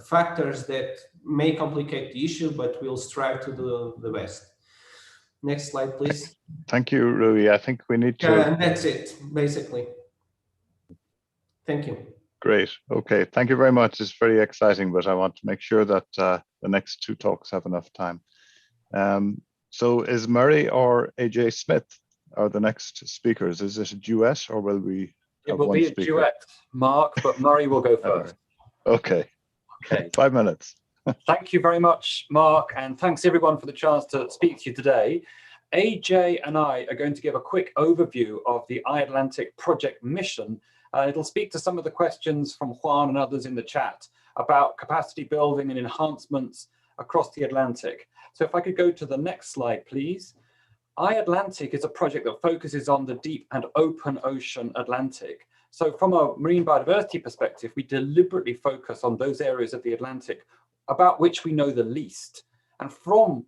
factors that may complicate the issue, but we'll strive to do the best. Next slide, please. Thank you, Rui. I think we need to... and that's it, basically. Thank you. Great. Okay. Thank you very much. It's very exciting, but I want to make sure that the next two talks have enough time. So is Murray or AJ Smith are the next speakers? Is it a duet or will we have one speaker? It will be a duet, Mark, but Murray will go first. Okay. Okay. 5 minutes. Thank you very much, Mark, and thanks everyone for the chance to speak to you today. AJ and I are going to give a quick overview of the iAtlantic project mission. It'll speak to some of the questions from Juan and others in the chat about capacity building and enhancements across the Atlantic. So if I could go to the next slide, please. iAtlantic is a project that focuses on the deep and open ocean Atlantic. So from a marine biodiversity perspective, we deliberately focus on those areas of the Atlantic about which we know the least, and from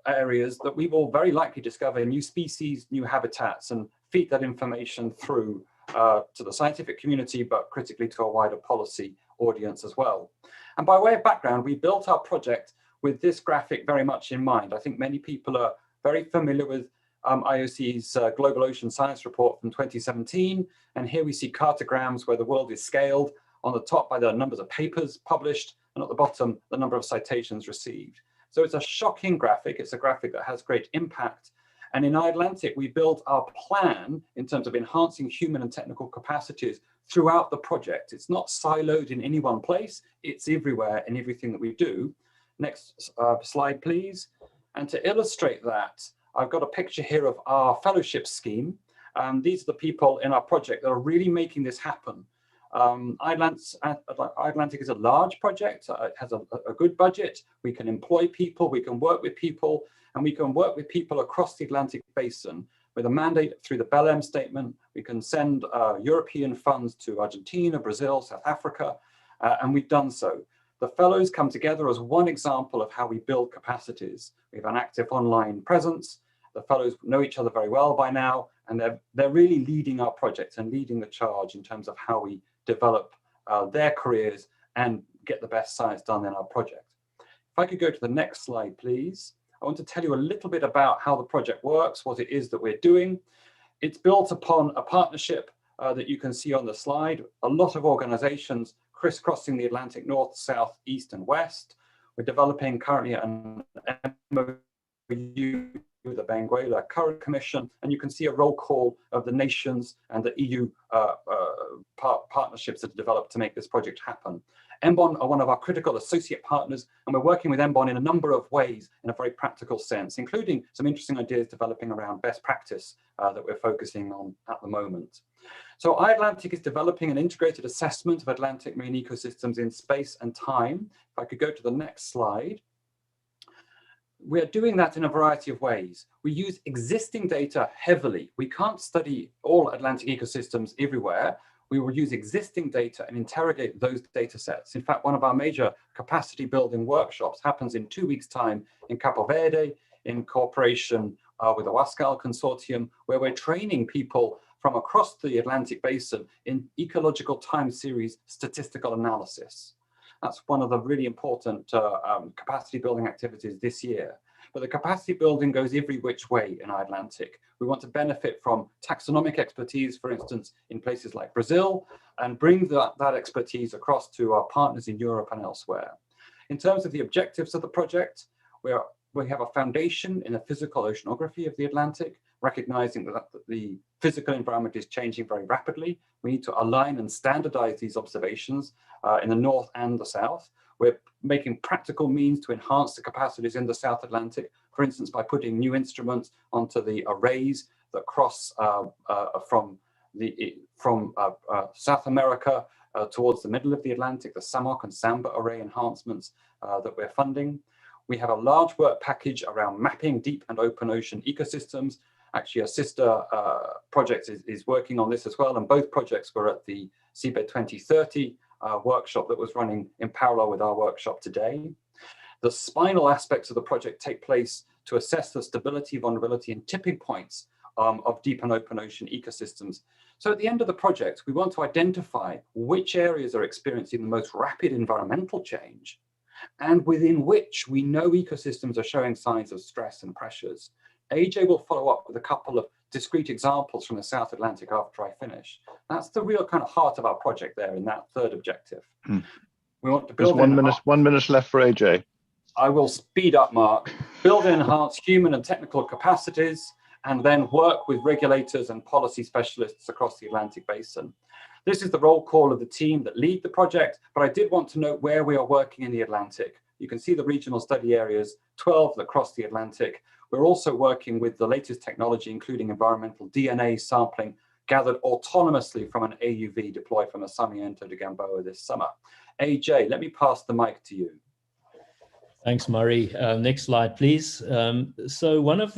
areas that we will very likely discover new species, new habitats, and feed that information through to the scientific community, but critically to a wider policy audience as well. And by way of background, we built our project with this graphic very much in mind. I think many people are very familiar with IOC's Global Ocean Science Report from 2017. And here we see cartograms where the world is scaled on the top by the numbers of papers published, and at the bottom, the number of citations received. So it's a shocking graphic. It's a graphic that has great impact. And in iAtlantic, we built our plan in terms of enhancing human and technical capacities throughout the project. It's not siloed in any one place. It's everywhere in everything that we do. Next slide, please. And to illustrate that, I've got a picture here of our fellowship scheme. These are the people in our project that are really making this happen. iAtlantic is a large project. It has a good budget. We can employ people, we can work with people, and we can work with people across the Atlantic Basin with a mandate through the Belém statement. We can send European funds to Argentina, Brazil, South Africa, and we've done so. The fellows come together as one example of how we build capacities. We have an active online presence. The fellows know each other very well by now, and they're really leading our project and leading the charge in terms of how we develop their careers and get the best science done in our project. If I could go to the next slide, please. I want to tell you a little bit about how the project works, what it is that we're doing. It's built upon a partnership that you can see on the slide. A lot of organizations crisscrossing the Atlantic north, south, east, and west. We're developing currently an MOU with the Benguela Current Commission, and you can see a roll call of the nations and the EU partnerships that are developed to make this project happen. MBON are one of our critical associate partners, and we're working with MBON in a number of ways in a very practical sense, including some interesting ideas developing around best practice that we're focusing on at the moment. So iAtlantic is developing an integrated assessment of Atlantic marine ecosystems in space and time. If I could go to the next slide. We're doing that in a variety of ways. We use existing data heavily. We can't study all Atlantic ecosystems everywhere. We will use existing data and interrogate those data sets. In fact, one of our major capacity building workshops happens in 2 weeks' time in Capo Verde in cooperation with the Wascal Consortium, where we're training people from across the Atlantic Basin in ecological time series statistical analysis. That's one of the really important capacity building activities this year. But the capacity building goes every which way in iAtlantic. We want to benefit from taxonomic expertise, for instance, in places like Brazil, and bring that expertise across to our partners in Europe and elsewhere. In terms of the objectives of the project, we have a foundation in the physical oceanography of the Atlantic, recognizing that the physical environment is changing very rapidly. We need to align and standardize these observations in the north and the south. We're making practical means to enhance the capacities in the South Atlantic, for instance, by putting new instruments onto the arrays that cross from South America towards the middle of the Atlantic, the SAMOC and SAMBA array enhancements that we're funding. We have a large work package around mapping deep and open ocean ecosystems. Actually, a sister project is working on this as well, and both projects were at the Seabed 2030 workshop that was running in parallel with our workshop today. The spinal aspects of the project take place to assess the stability, vulnerability, and tipping points of deep and open ocean ecosystems. So at the end of the project, we want to identify which areas are experiencing the most rapid environmental change, and within which we know ecosystems are showing signs of stress and pressures. AJ will follow up with a couple of discrete examples from the South Atlantic after I finish. That's the real kind of heart of our project there in that third objective. We want to build. There's 1 minute left for AJ. I will speed up, Mark. Build and enhance human and technical capacities, and then work with regulators and policy specialists across the Atlantic Basin. This is the roll call of the team that lead the project, but I did want to note where we are working in the Atlantic. You can see the regional study areas, 12 across the Atlantic. We're also working with the latest technology, including environmental DNA sampling gathered autonomously from an AUV deployed from the Sarmiento de Gamboa this summer. AJ, let me pass the mic to you. Thanks, Murray. Next slide, please. So one of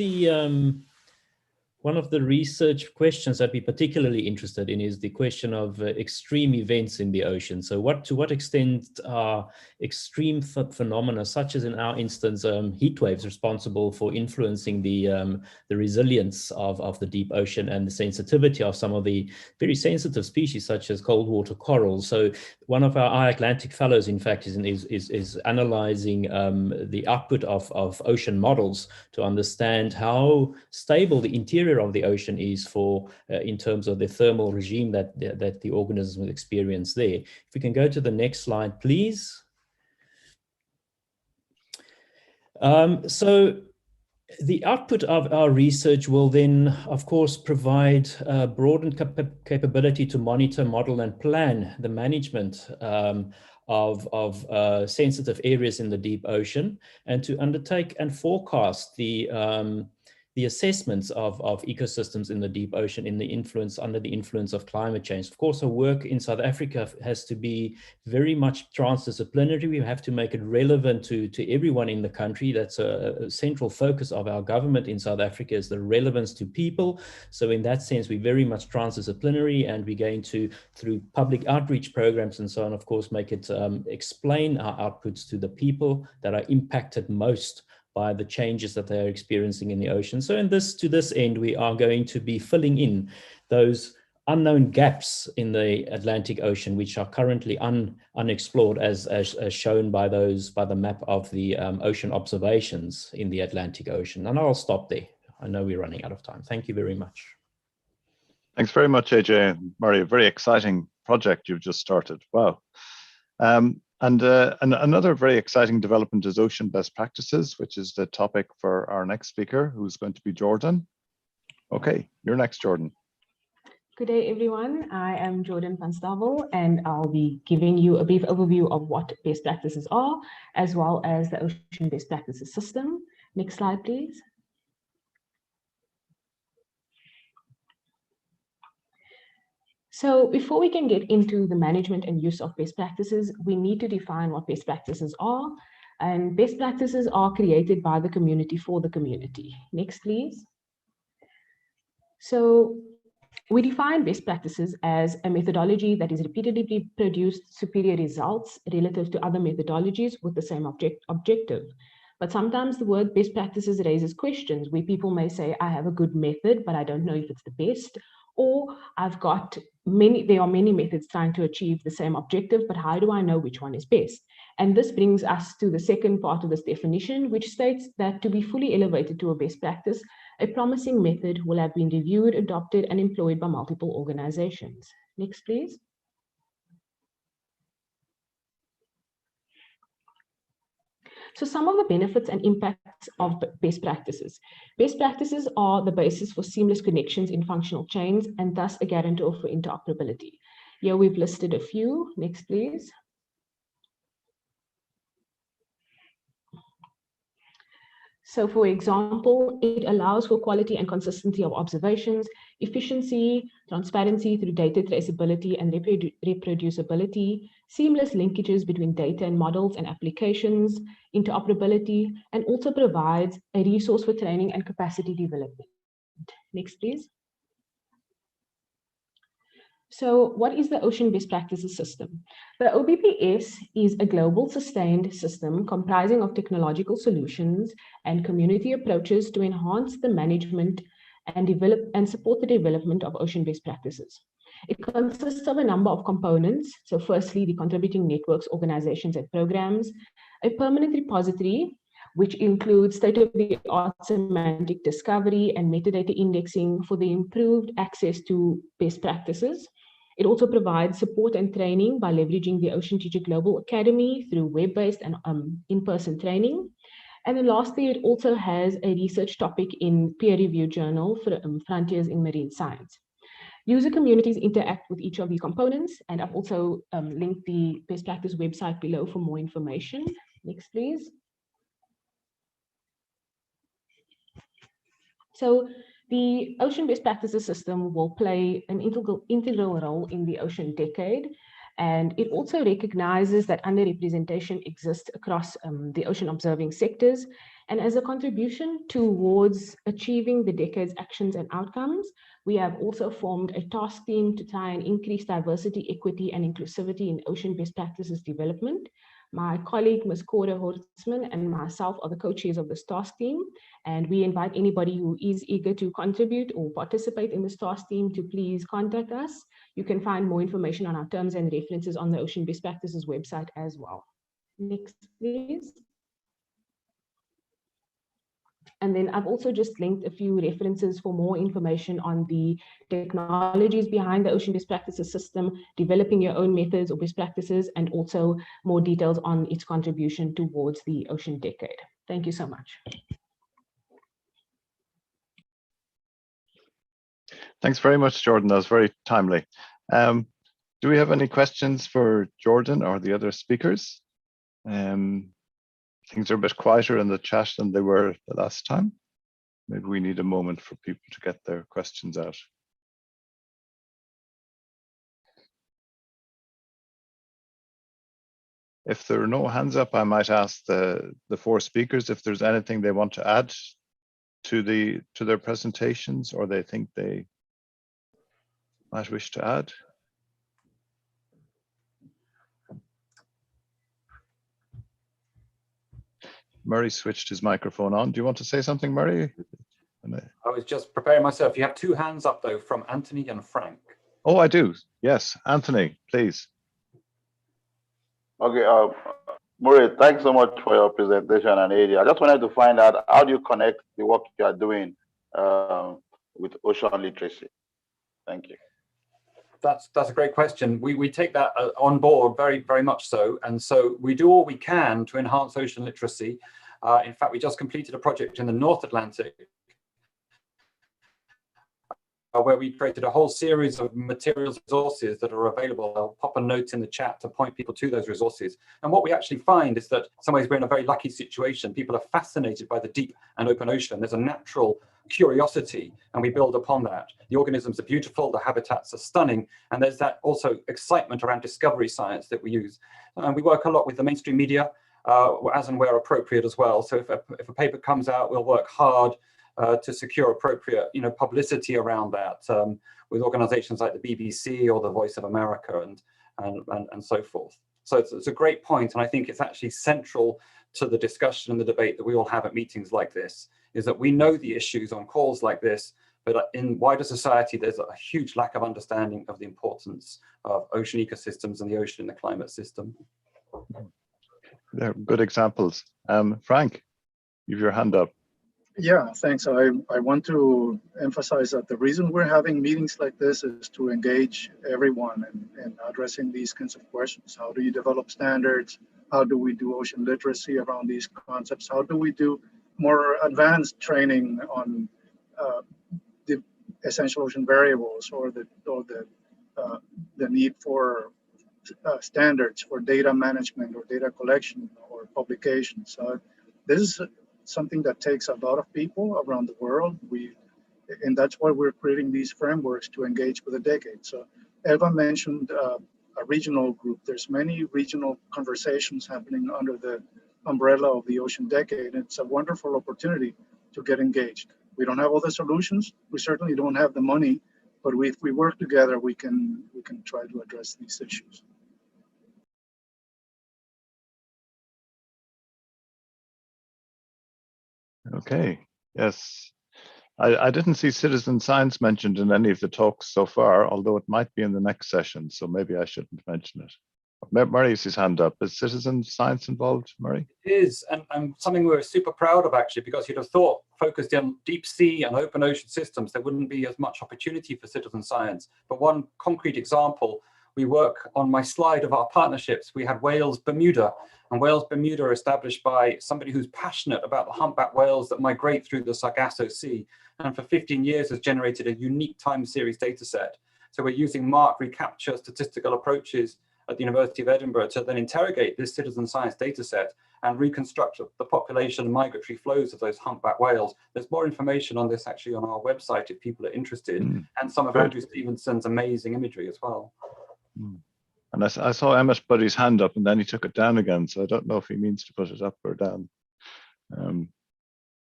the research questions that we're particularly interested in is the question of extreme events in the ocean. So to what extent are extreme phenomena, such as in our instance, heat waves, responsible for influencing the resilience of the deep ocean and the sensitivity of some of the very sensitive species, such as cold water corals. So one of our Atlantic fellows, in fact, is analyzing the output of ocean models to understand how stable the interior of the ocean is for in terms of the thermal regime that the organisms will experience there. If we can go to the next slide, please. So the output of our research will then, of course, provide broadened capability to monitor, model, and plan the management of sensitive areas in the deep ocean, and to undertake and forecast the assessments of ecosystems in the deep ocean under the influence of climate change. Of course, our work in South Africa has to be very much transdisciplinary. We have to make it relevant to everyone in the country. That's a central focus of our government in South Africa, is the relevance to people. So in that sense, we're very much transdisciplinary, and we're going to, through public outreach programs and so on, of course, make it explain our outputs to the people that are impacted most by the changes that they're experiencing in the ocean. So to this end, we are going to be filling in those unknown gaps in the Atlantic Ocean, which are currently unexplored, as shown by the map of the ocean observations in the Atlantic Ocean. And I'll stop there. I know we're running out of time. Thank you very much. Thanks very much, AJ and Murray. A very exciting project you've just started. Wow. And another very exciting development is ocean best practices, which is the topic for our next speaker, who's going to be Jordan. Okay, you're next, Jordan. Good day, everyone. I am Jordan Panstad, and I'll be giving you a brief overview of what best practices are, as well as the Ocean Best Practices System. Next slide, please. So before we can get into the management and use of best practices, we need to define what best practices are. And best practices are created by the community for the community. Next, please. So we define best practices as a methodology that is repeatedly produced superior results relative to other methodologies with the same objective. But sometimes the word best practices raises questions where people may say, I have a good method, but I don't know if it's the best. Or there are many methods trying to achieve the same objective, but how do I know which one is best? And this brings us to the second part of this definition, which states that to be fully elevated to a best practice, a promising method will have been reviewed, adopted, and employed by multiple organizations. Next, please. So some of the benefits and impacts of best practices. Best practices are the basis for seamless connections in functional chains and thus a guarantor for interoperability. Here we've listed a few. Next, please. So for example, it allows for quality and consistency of observations, efficiency, transparency through data traceability and reproducibility, seamless linkages between data and models and applications, interoperability, and also provides a resource for training and capacity development. Next, please. So what is the Ocean Best Practices System? The OBPS is a global sustained system comprising of technological solutions and community approaches to enhance the management and develop and support the development of ocean best practices. It consists of a number of components. So firstly, the contributing networks, organizations, and programs, a permanent repository which includes state-of-the-art semantic discovery and metadata indexing for the improved access to best practices. It also provides support and training by leveraging the Ocean Teacher Global Academy through web-based and in-person training. And then lastly, it also has a research topic in peer-reviewed journal for Frontiers in Marine Science. User communities interact with each of these components, and I've also linked the best practice website below for more information. Next, please. So the Ocean Best Practices System will play an integral role in the Ocean Decade, and it also recognizes that underrepresentation exists across the ocean observing sectors. And as a contribution towards achieving the decade's actions and outcomes, we have also formed a task team to try and increase diversity, equity, and inclusivity in ocean best practices development. My colleague, Ms. Cora Hortsman, and myself are the co-chairs of this task team, and we invite anybody who is eager to contribute or participate in this task team to please contact us. You can find more information on our terms and references on the Ocean Best Practices website as well. Next, please. And then I've also just linked a few references for more information on the technologies behind the Ocean Best Practices system, developing your own methods or best practices, and also more details on its contribution towards the Ocean Decade. Thank you so much. Thanks very much, Jordan. That was very timely. Do we have any questions for Jordan or the other speakers? Things are a bit quieter in the chat than they were the last time. Maybe we need a moment for people to get their questions out. If there are no hands up, I might ask the four speakers if there's anything they want to add to their presentations, or they think they might wish to add. Murray switched his microphone on. Do you want to say something, Murray? I was just preparing myself. You have two hands up, though, from Anthony and Frank. Oh, I do. Yes, Anthony, please. Okay, Murray, thanks so much for your presentation and idea. I just wanted to find out, how do you connect the work you are doing with ocean literacy? Thank you. That's a great question. We take that on board very much so, and so we do all we can to enhance ocean literacy. In fact, we just completed a project in the North Atlantic where we created a whole series of materials resources that are available. I'll pop a note in the chat to point people to those resources. And what we actually find is that in some ways we're in a very lucky situation. People are fascinated by the deep and open ocean. There's a natural curiosity, and we build upon that. The organisms are beautiful, the habitats are stunning, and there's that also excitement around discovery science that we use. And we work a lot with the mainstream media, as and where appropriate as well. So if a paper comes out, we'll work hard to secure appropriate, publicity around that with organizations like the BBC or the Voice of America and so forth. So it's a great point, and I think it's actually central to the discussion and the debate that we all have at meetings like this, is that we know the issues on calls like this, but in wider society, there's a huge lack of understanding of the importance of ocean ecosystems and the ocean in the climate system. They're good examples. Frank, you have your hand up. Yeah, thanks. I want to emphasize that the reason we're having meetings like this is to engage everyone in addressing these kinds of questions. How do you develop standards? How do we do ocean literacy around these concepts? How do we do more advanced training on the essential ocean variables, or the need for standards for data management or data collection or publication? So this is something that takes a lot of people around the world. And that's why we're creating these frameworks to engage with the decade. So Eva mentioned a regional group. There's many regional conversations happening under the umbrella of the Ocean Decade. It's a wonderful opportunity to get engaged. We don't have all the solutions. We certainly don't have the money, but if we work together, we can try to address these issues. Okay, yes. I didn't see citizen science mentioned in any of the talks so far, although it might be in the next session, so maybe I shouldn't mention it. Murray's his hand up. Is citizen science involved, Murray? It is, and something we're super proud of, actually, because you'd have thought, focused on deep sea and open ocean systems, there wouldn't be as much opportunity for citizen science. But one concrete example, we work on my slide of our partnerships. We had Wales Bermuda, and Wales Bermuda are established by somebody who's passionate about the humpback whales that migrate through the Sargasso Sea, and for 15 years has generated a unique time series data set. So we're using mark recapture statistical approaches at the University of Edinburgh to then interrogate this citizen science data set and reconstruct the population and migratory flows of those humpback whales. There's more information on this actually on our website if people are interested, and some of Andrew Stevenson's amazing imagery as well. And I saw Emmett put his hand up and then he took it down again, so I don't know if he means to put it up or down.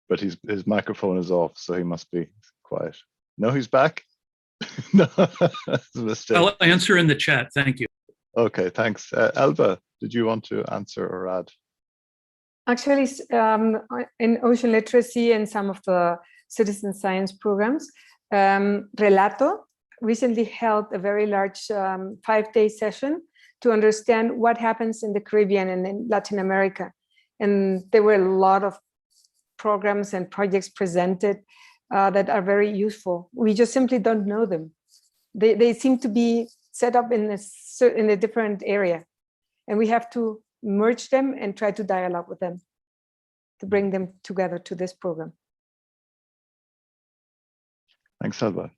But his microphone is off, so he must be quiet. No, he's back? No, that's a mistake. I'll answer in the chat, thank you. Okay, thanks. Elba, did you want to answer or add? Actually, in ocean literacy and some of the citizen science programs, Relato recently held a very large 5-day session to understand what happens in the Caribbean and in Latin America. And there were a lot of programs and projects presented that are very useful. We just simply don't know them. They seem to be set up in a different area, and we have to merge them and try to dialogue with them to bring them together to this program. Thanks, Elba.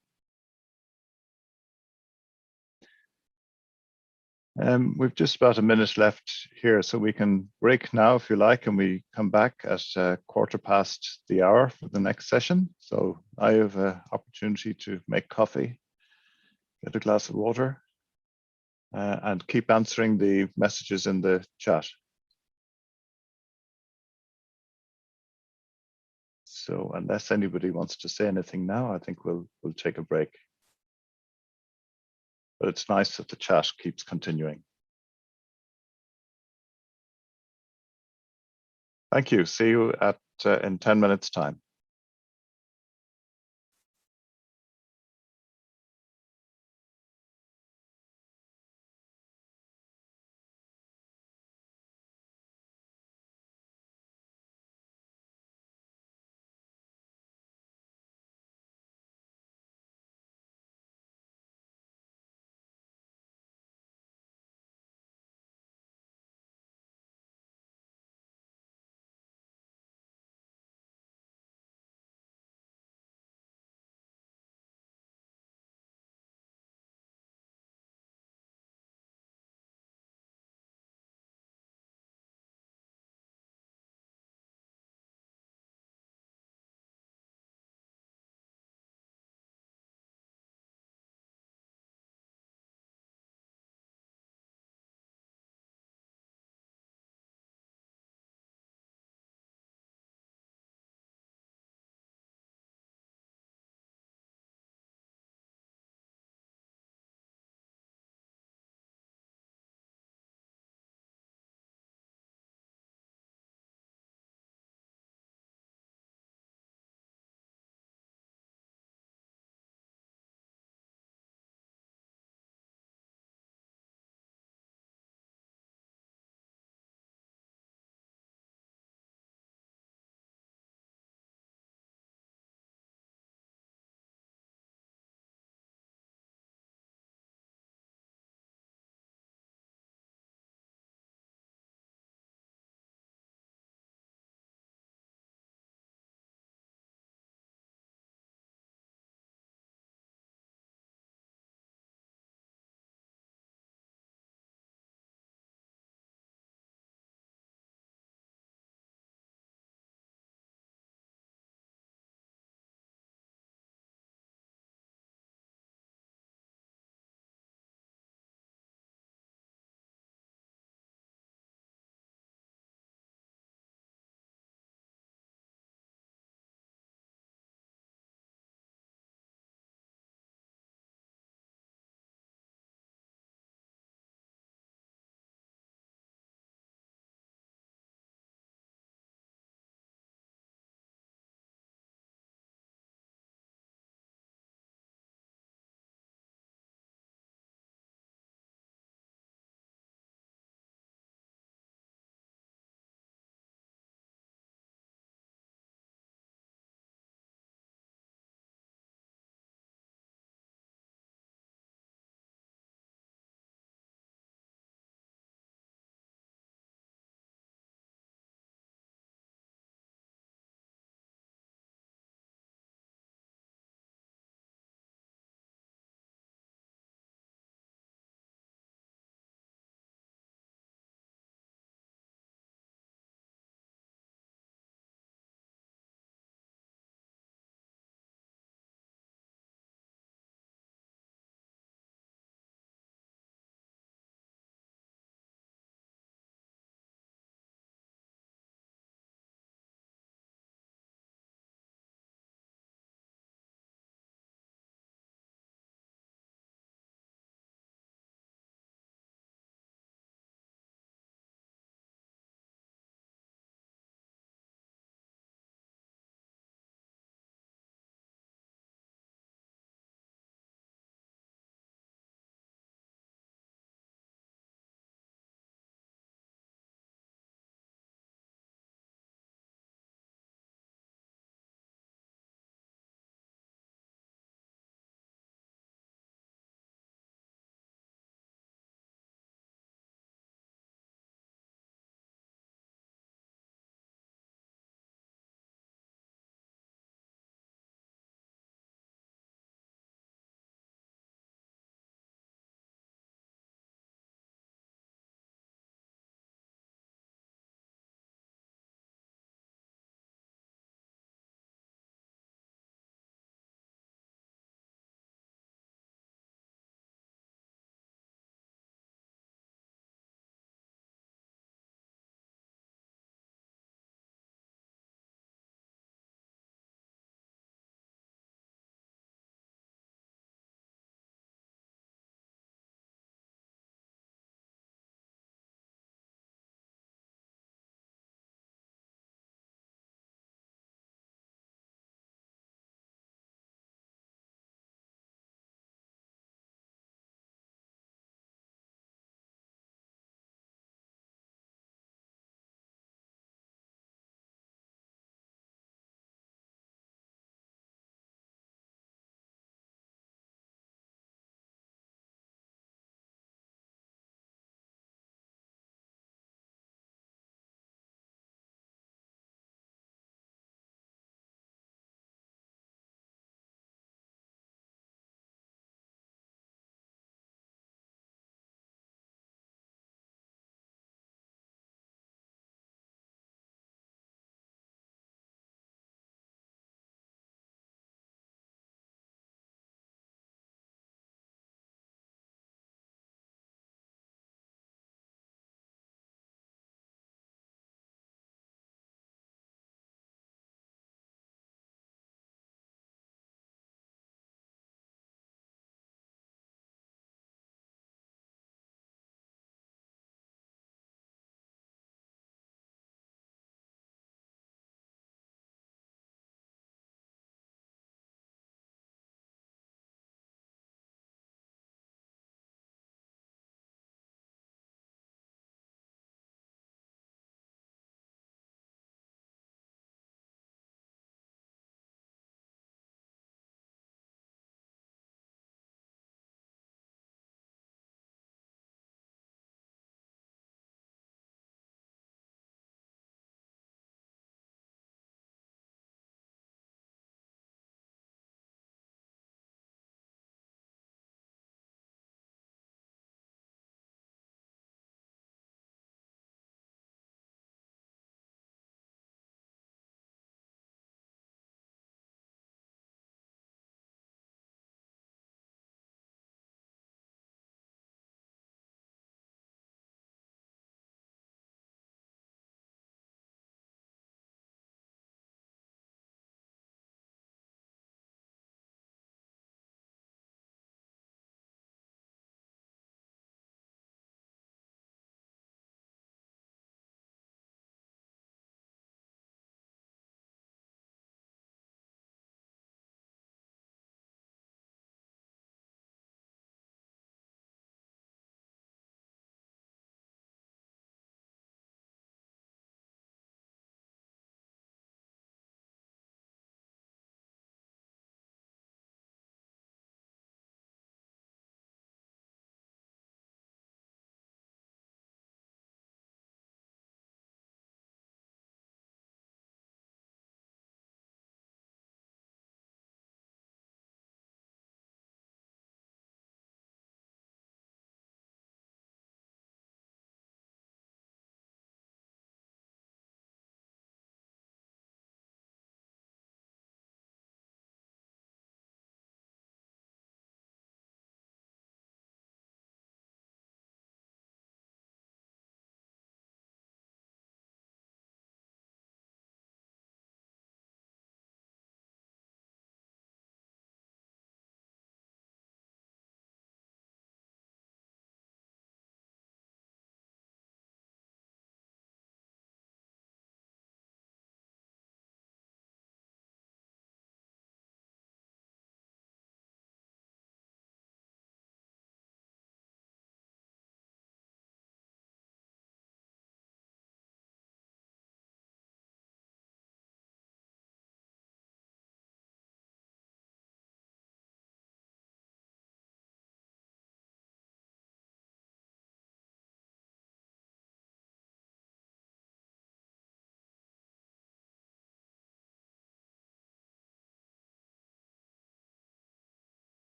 We've just about a minute left here, so we can break now if you like, and we come back at 1:15 for the next session. So I have an opportunity to make coffee, get a glass of water, and keep answering the messages in the chat. So unless anybody wants to say anything now, I think we'll take a break. But it's nice that the chat keeps continuing. Thank you. See you in 10 minutes time.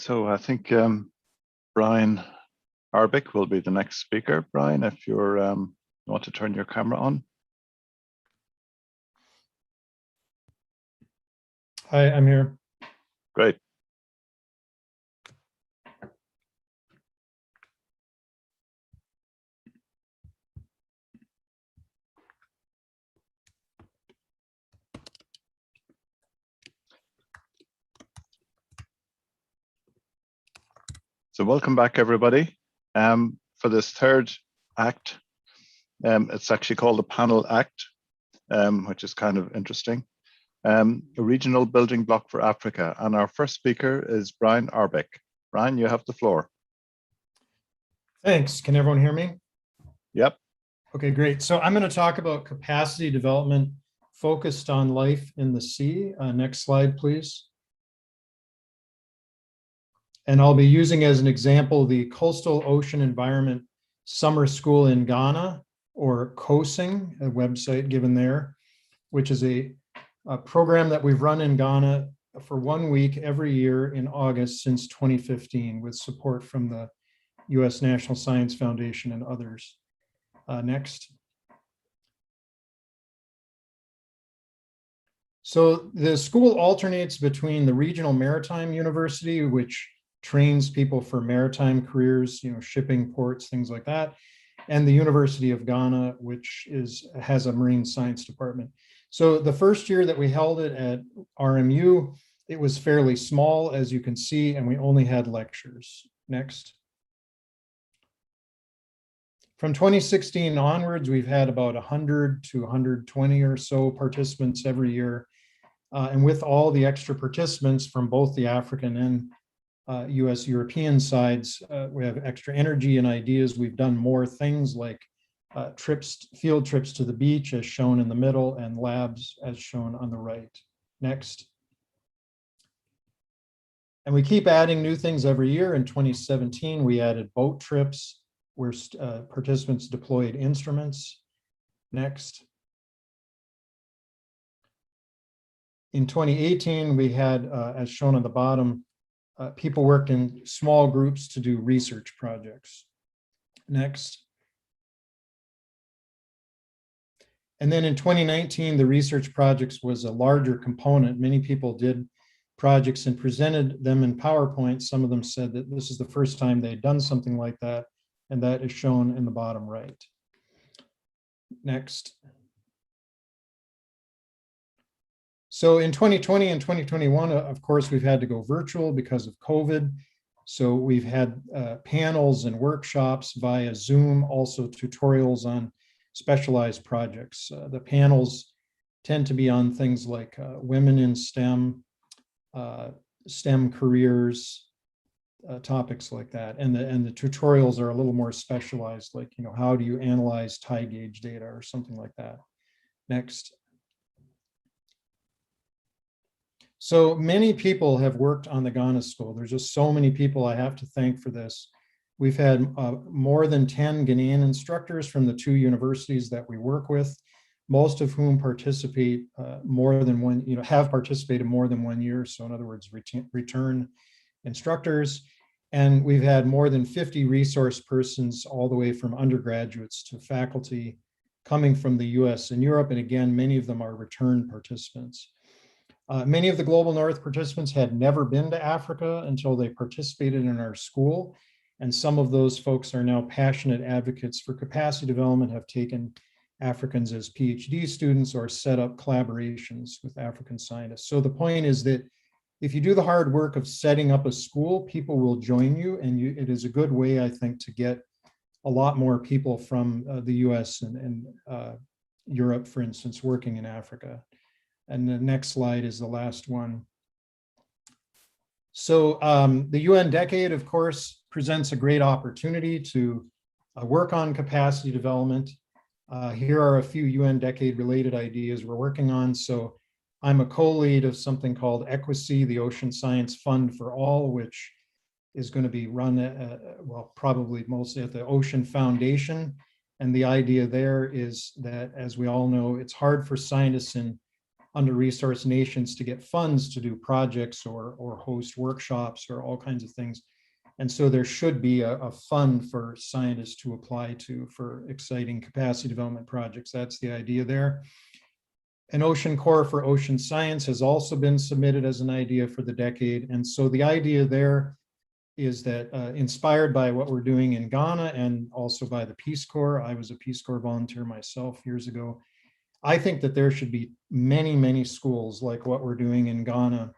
So I think Brian Arbic will be the next speaker. Brian, if you're you want to turn your camera on. Hi, I'm here. Great. So welcome back, everybody. For this third act, it's actually called the panel act, which is kind of interesting. A regional building block for Africa. And our first speaker is Brian Arbic. Brian, you have the floor. Thanks. Can everyone hear me? Yep. Okay, great. So I'm going to talk about capacity development focused on life in the sea. Next slide, please. And I'll be using as an example the Coastal Ocean Environment Summer School in Ghana, or COSING, a website given there, which is a program that we've run in Ghana for 1 week every year in August since 2015 with support from the US National Science Foundation and others. Next. So the school alternates between the Regional Maritime University, which trains people for maritime careers, shipping, ports, things like that, and the University of Ghana, which has a marine science department. So the first year that we held it at RMU, it was fairly small, as you can see, and we only had lectures. Next. From 2016 onwards, we've had about 100 to 120 or so participants every year. And with all the extra participants from both the African and US European sides, we have extra energy and ideas. We've done more things like field trips to the beach, as shown in the middle, and labs, as shown on the right. Next. And we keep adding new things every year. In 2017, we added boat trips where participants deployed instruments. Next. In 2018, we had, as shown on the bottom, people worked in small groups to do research projects. Next. And then in 2019, the research projects was a larger component. Many people did projects and presented them in PowerPoint. Some of them said that this is the first time they'd done something like that, and that is shown in the bottom right. Next. So in 2020 and 2021, of course, we've had to go virtual because of COVID. So we've had panels and workshops via Zoom, also tutorials on specialized projects. The panels tend to be on things like women in STEM, STEM careers, topics like that. And the tutorials are a little more specialized, like, how do you analyze tide gauge data or something like that. Next. So many people have worked on the Ghana School. There's just so many people I have to thank for this. We've had more than 10 Ghanaian instructors from the 2 universities that we work with, most of whom participate more than one, have participated more than 1 year. So in other words, return instructors. And we've had more than 50 resource persons all the way from undergraduates to faculty coming from the US and Europe. And again, many of them are return participants. Many of the Global North participants had never been to Africa until they participated in our school. And some of those folks are now passionate advocates for capacity development, have taken Africans as PhD students or set up collaborations with African scientists. So the point is that if you do the hard work of setting up a school, people will join you. And it is a good way, I think, to get a lot more people from the US and Europe, for instance, working in Africa. And the next slide is the last one. So the UN Decade, of course, presents a great opportunity to work on capacity development. Here are a few UN Decade related ideas we're working on. So I'm a co-lead of something called EQUISEA, the Ocean Science Fund for All, which is going to be run, well, probably mostly at the Ocean Foundation. And the idea there is that, as we all know, it's hard for scientists in under-resourced nations to get funds to do projects or host workshops or all kinds of things. And so there should be a fund for scientists to apply to for exciting capacity development projects. That's the idea there. An ocean core for ocean science has also been submitted as an idea for the decade. And so the idea there is that inspired by what we're doing in Ghana and also by the Peace Corps, I was a Peace Corps volunteer myself years ago. I think that there should be many, many schools like what we're doing in Ghana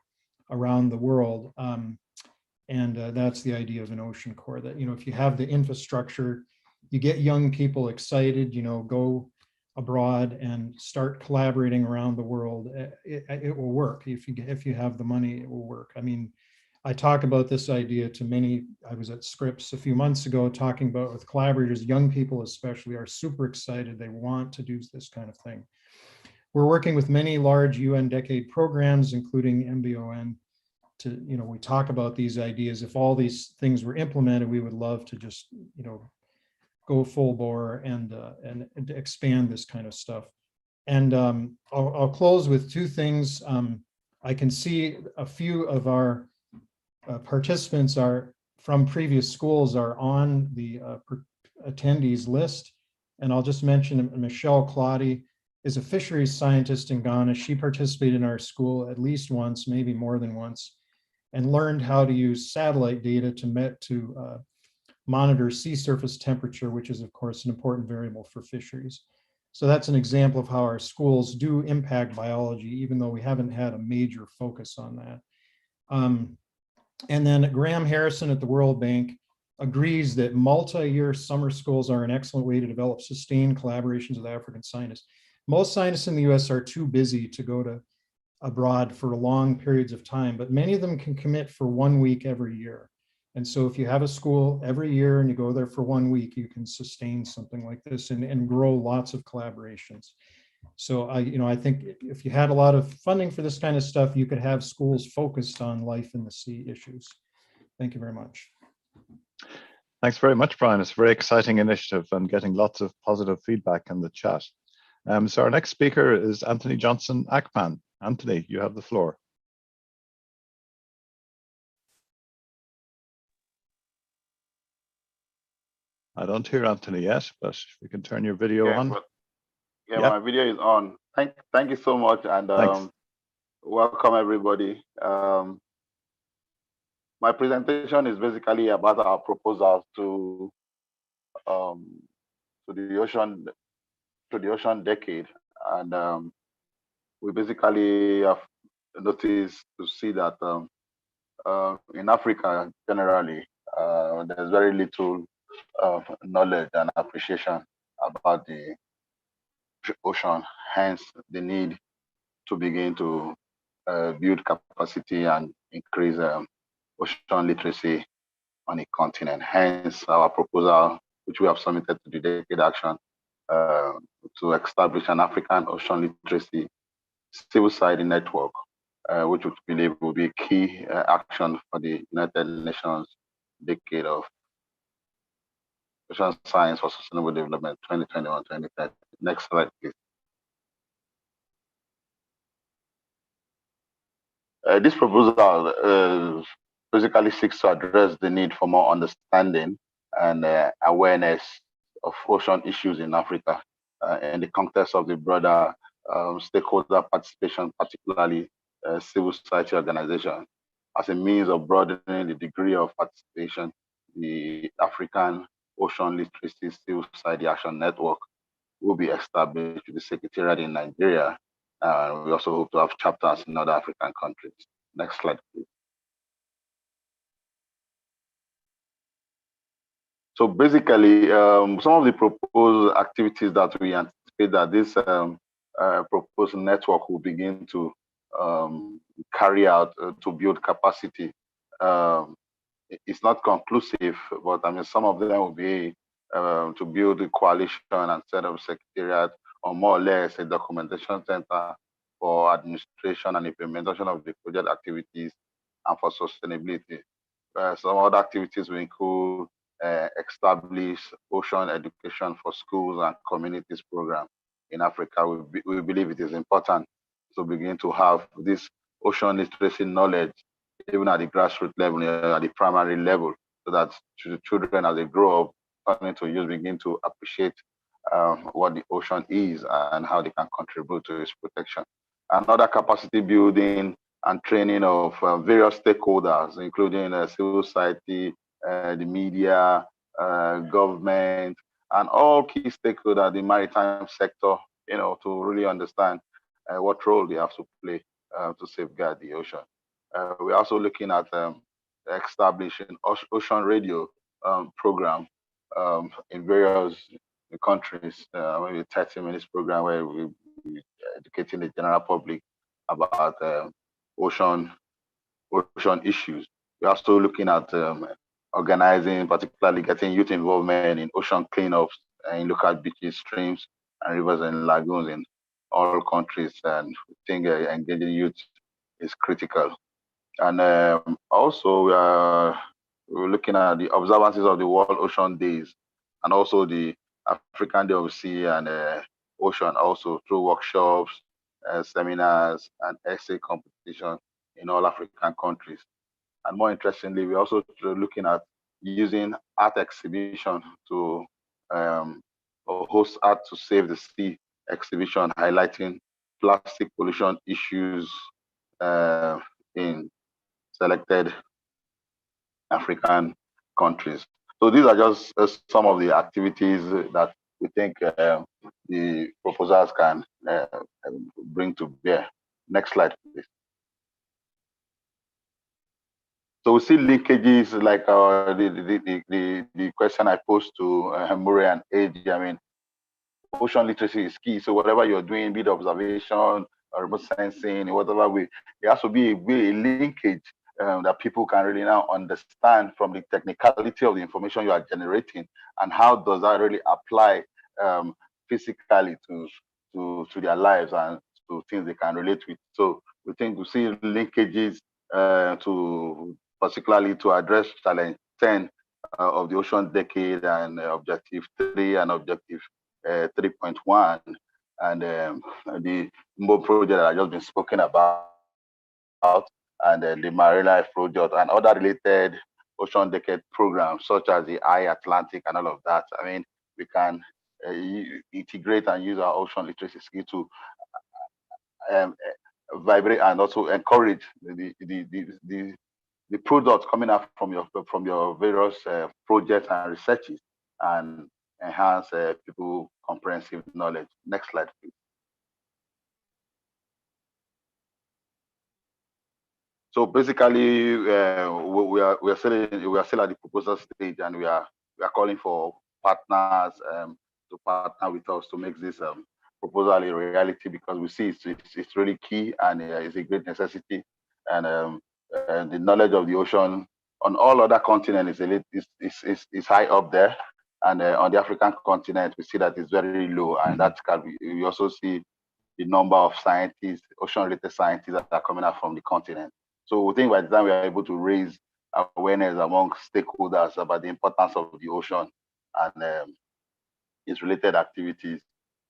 around the world. That's the idea of an ocean core, that, if you have the infrastructure, you get young people excited, go abroad and start collaborating around the world. It will work. If you have the money, it will work. I mean, I talk about this idea to many. I was at Scripps a few months ago talking about with collaborators. Young people especially are super excited. They want to do this kind of thing. We're working with many large UN decade programs, including MBON, we talk about these ideas. If all these things were implemented, we would love to just, go full bore and expand this kind of stuff. And I'll close with two things. I can see a few of our participants are from previous schools are on the attendees list. And I'll just mention Michelle Claudy is a fisheries scientist in Ghana. She participated in our school at least once, maybe more than once, and learned how to use satellite data to monitor sea surface temperature, which is, of course, an important variable for fisheries. So that's an example of how our schools do impact biology, even though we haven't had a major focus on that. And then Graham Harrison at the World Bank agrees that multi-year summer schools are an excellent way to develop sustained collaborations with African scientists. Most scientists in the US are too busy to go to abroad for long periods of time, but many of them can commit for 1 week every year. And so if you have a school every year and you go there for 1 week, you can sustain something like this and grow lots of collaborations. So I think if you had a lot of funding for this kind of stuff, you could have schools focused on life in the sea issues. Thank you very much. Thanks very much, Brian. It's a very exciting initiative and getting lots of positive feedback in the chat. So our next speaker is Anthony Johnson Akpan. Anthony, you have the floor. I don't hear Anthony yet, but if you can turn your video on. Yeah, my video is on. Thank you so much, and welcome everybody. My presentation is basically about our proposal to the ocean decade, and we basically have noticed to see that in Africa generally, there's very little knowledge and appreciation about the ocean, hence the need to begin to build capacity and increase ocean literacy on a continent. Hence our proposal, which we have submitted to the Decade Action, to establish an African ocean literacy civil society network, which we believe will be a key action for the United Nations Decade of Ocean Science for Sustainable Development 2021-2030. Next slide, please. This proposal basically seeks to address the need for more understanding and awareness of ocean issues in Africa in the context of the broader stakeholder participation, particularly civil society organizations. As a means of broadening the degree of participation, the African Ocean Literacy Civil Society Action Network will be established with the Secretariat in Nigeria. We also hope to have chapters in other African countries. Next slide, please. So basically, some of the proposed activities that we anticipate that this proposed network will begin to carry out to build capacity. It's not conclusive, but I mean, some of them will be to build a coalition and set up a secretariat, or more or less a documentation center for administration and implementation of the project activities and for sustainability. Some other activities will include establish ocean education for schools and communities program in Africa. We believe it is important to begin to have this ocean literacy knowledge, even at the grassroots level, at the primary level, so that the children, as they grow up, starting to use, begin to appreciate what the ocean is and how they can contribute to its protection. Another capacity building and training of various stakeholders, including civil society, the media, government, and all key stakeholders, the maritime sector, to really understand what role they have to play to safeguard the ocean. We're also looking at establishing ocean radio program in various countries, maybe 30 minutes program where we're educating the general public about ocean issues. We're also looking at organizing, particularly getting youth involvement in ocean cleanups in local beaches, streams, and rivers and lagoons in all countries. And we think engaging youth is critical. And also we're looking at the observances of the World Ocean Days, and also the African Day of Sea and Ocean, also through workshops, seminars, and essay competition in all African countries. And more interestingly, we're also looking at using art exhibition to host Art to Save the Sea exhibition, highlighting plastic pollution issues in selected African countries. So these are just some of the activities that we think the proposals can bring to bear. Next slide, please. So we see linkages like the question I posed to Murray and AJ. I mean, ocean literacy is key. So whatever you're doing, be it observation or remote sensing, whatever way, there has to be a linkage that people can really now understand from the technicality of the information you are generating, and how does that really apply physically to their lives and to things they can relate with. So we think we see linkages particularly to address challenge 10 of the Ocean Decade, and Objective 3 and Objective 3.1, and the MBON project that I've just been spoken about, and the Marine Life project and other related Ocean Decade programs such as the Atlantic and all of that. I mean, we can integrate and use our ocean literacy skill to vibrate and also encourage the products coming out from your various projects and researches, and enhance people comprehensive knowledge. Next slide, please. So basically, we are still at the proposal stage, and we are calling for partners to partner with us to make this proposal a reality, because we see it's really key, and it's a great necessity. And the knowledge of the ocean on all other continents is high up there, and on the African continent we see that it's very low, and that we also see the number of scientists, ocean-related scientists that are coming out from the continent. So we think by the time we are able to raise awareness among stakeholders about the importance of the ocean and its related activities,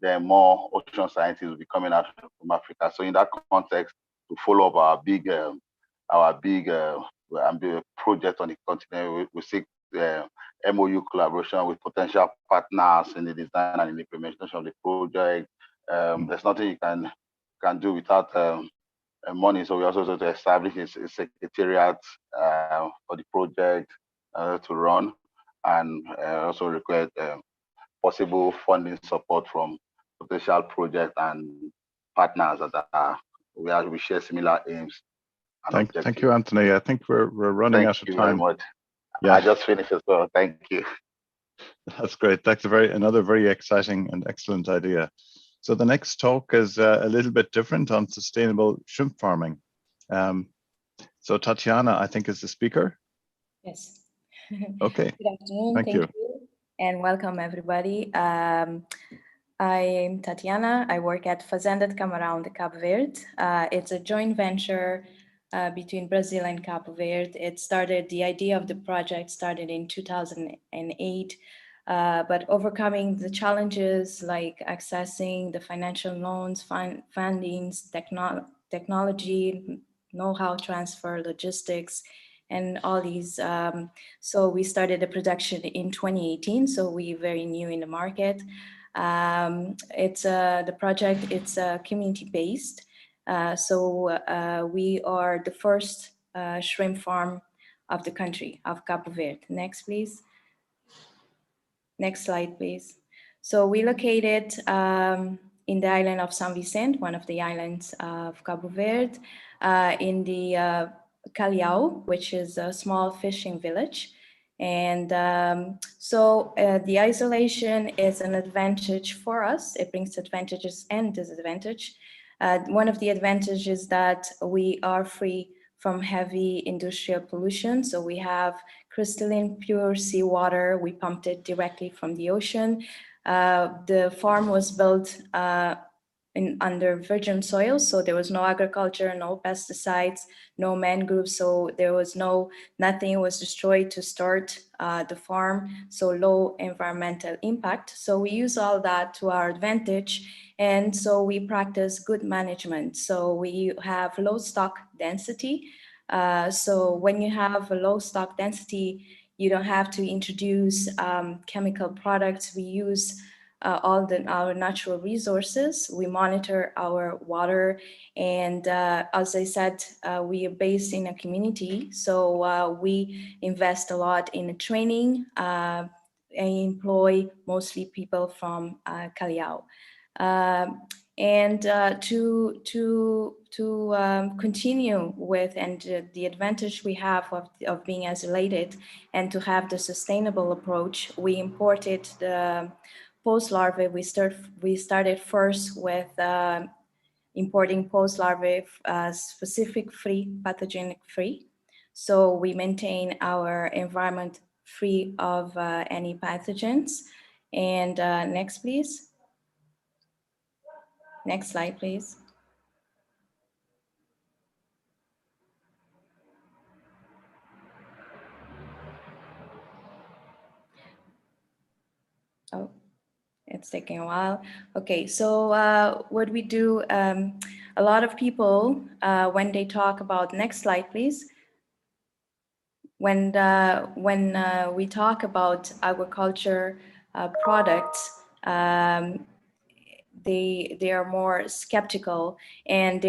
then more ocean scientists will be coming out from Africa. So in that context, to follow up our big project on the continent, we seek MOU collaboration with potential partners in the design and in the implementation of the project. There's nothing you can do without money, so we also have to establish a secretariat for the project to run, and also require possible funding support from potential project and partners that we share similar aims. Thank you, Anthony. I think we're running out of time. Thank you very much. Yeah. I just finished as well. Thank you. That's great. That's another very exciting and excellent idea. So the next talk is a little bit different on sustainable shrimp farming. So Tatiana, I think, is the speaker. Yes. Okay. Good afternoon. Thank you. And welcome, everybody. I'm Tatiana. I work at Fazenda de Camarão de Cabo Verde. It's a joint venture between Brazil and Cabo Verde. The idea of the project started in 2008 but overcoming the challenges like accessing the financial loans, fundings, technology, know-how transfer, logistics, and all these. So we started the production in 2018, so we're very new in the market. It's the project, it's community-based. So we are the first shrimp farm of the country, of Cabo Verde. Next, please. Next slide, please. So we located in the island of San Vicente, one of the islands of Cabo Verde, in the Callao, which is a small fishing village. And so the isolation is an advantage for us. It brings advantages and disadvantages. One of the advantages is that we are free from heavy industrial pollution. So we have crystalline pure seawater. We pumped it directly from the ocean. The farm was built under virgin soil, so there was no agriculture, no pesticides, no mangroves, so there was nothing was destroyed to start the farm, so low environmental impact. So we use all that to our advantage, and so we practice good management. So we have low stock density. So when you have a low stock density, you don't have to introduce chemical products. We use our natural resources. We monitor our water, and as I said, we are based in a community, so we invest a lot in training and employ mostly people from Callao. And to continue with, and the advantage we have of being isolated and to have the sustainable approach, we imported the post larvae. We started first with importing post larvae specific free, pathogenic free. So we maintain our environment free of any pathogens. And next, please. Next slide, please. Oh. It's taking a while. Okay, so what we do, a lot of people, when they talk about, next slide, please. When we talk about agriculture products, they are more skeptical, and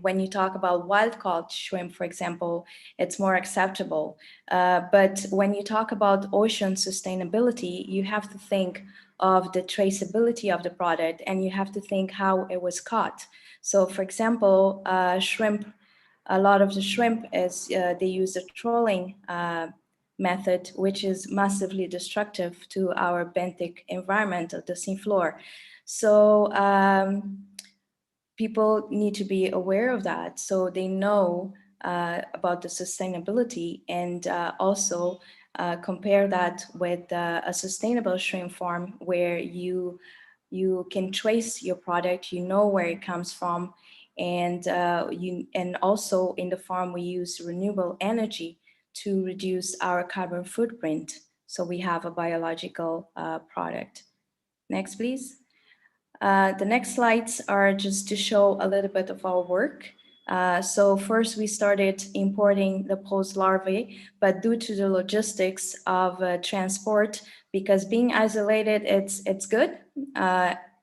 when you talk about wild caught shrimp, for example, it's more acceptable. But when you talk about ocean sustainability, you have to think of the traceability of the product, and you have to think how it was caught. So for example, shrimp, a lot of the shrimp is they use a trolling method, which is massively destructive to our benthic environment of the seafloor. So people need to be aware of that, so they know about the sustainability, and also compare that with a sustainable shrimp farm where you can trace your product, you know where it comes from, and also in the farm we use renewable energy to reduce our carbon footprint. So we have a biological product. Next, please. The next slides are just to show a little bit of our work. So first we started importing the post larvae, but due to the logistics of transport, because being isolated, it's good.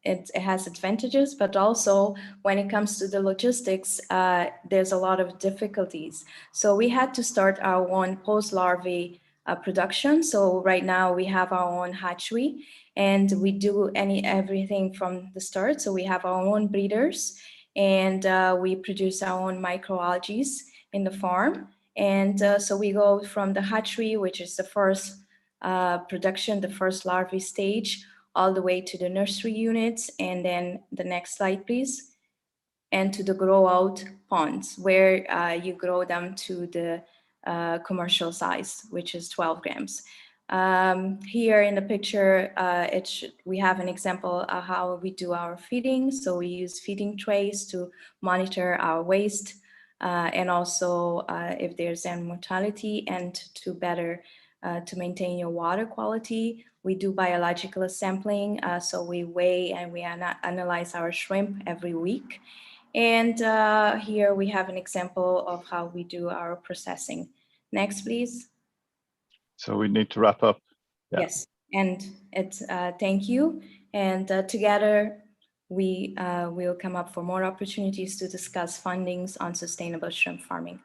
It has advantages, but also when it comes to the logistics, there's a lot of difficulties. So we had to start our own post larvae production. So right now we have our own hatchery, and we do everything from the start. So we have our own breeders, and we produce our own microalgae in the farm. And so we go from the hatchery, which is the first production, the first larvae stage, all the way to the nursery units. And then the next slide, please. And to the grow out ponds, where you grow them to the commercial size, which is 12 grams. Here in the picture, we have an example of how we do our feeding. So we use feeding trays to monitor our waste, and also if there's any mortality, and to better to maintain your water quality. We do biological sampling, so we weigh and we analyze our shrimp every week. And here we have an example of how we do our processing. Next, please. So we need to wrap up. Yeah. Yes, and it's thank you. And together we will come up for more opportunities to discuss fundings on sustainable shrimp farming.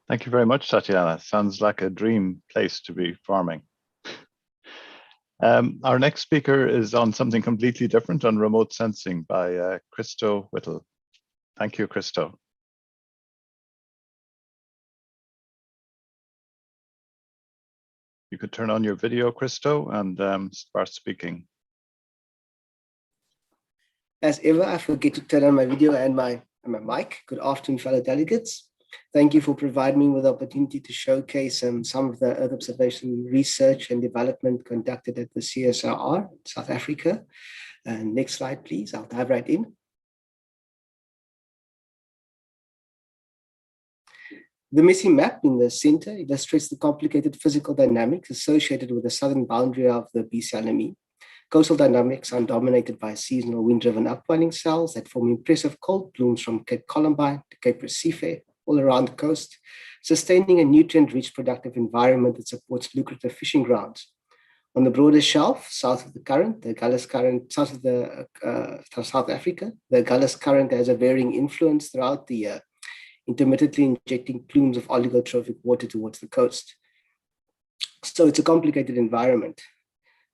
Thank you very much, Tatiana. Sounds like a dream place to be farming. Our next speaker is on something completely different, on remote sensing, by Christo Whittle. Thank you, Christo. You could turn on your video, Christo, and start speaking. As ever, I forget to turn on my video and my mic. Good afternoon, fellow delegates. Thank you for providing me with the opportunity to showcase some of the Earth observation research and development conducted at the CSIR, South Africa. Next slide, please. I'll dive right in. The messy map in the center illustrates the complicated physical dynamics associated with the southern boundary of the BCLME. Coastal dynamics are dominated by seasonal wind-driven upwelling cells that form impressive cold plumes from Cape Columbine to Cape Recife, all around the coast, sustaining a nutrient-rich productive environment that supports lucrative fishing grounds. On the broader shelf, south of the current, the Gullis Current, south of South Africa, the Gullis Current has a varying influence throughout the year, intermittently injecting plumes of oligotrophic water towards the coast. So it's a complicated environment.